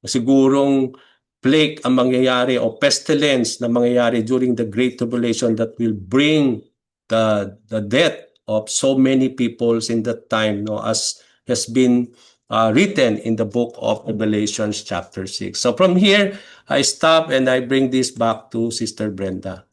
sigurong plague ang mangyayari o pestilence na mangyayari during the Great Tribulation that will bring the death of so many peoples in that time, no, as has been written in the book of Revelation chapter 6. So from here, I stop and I bring this back to Sister Brenda.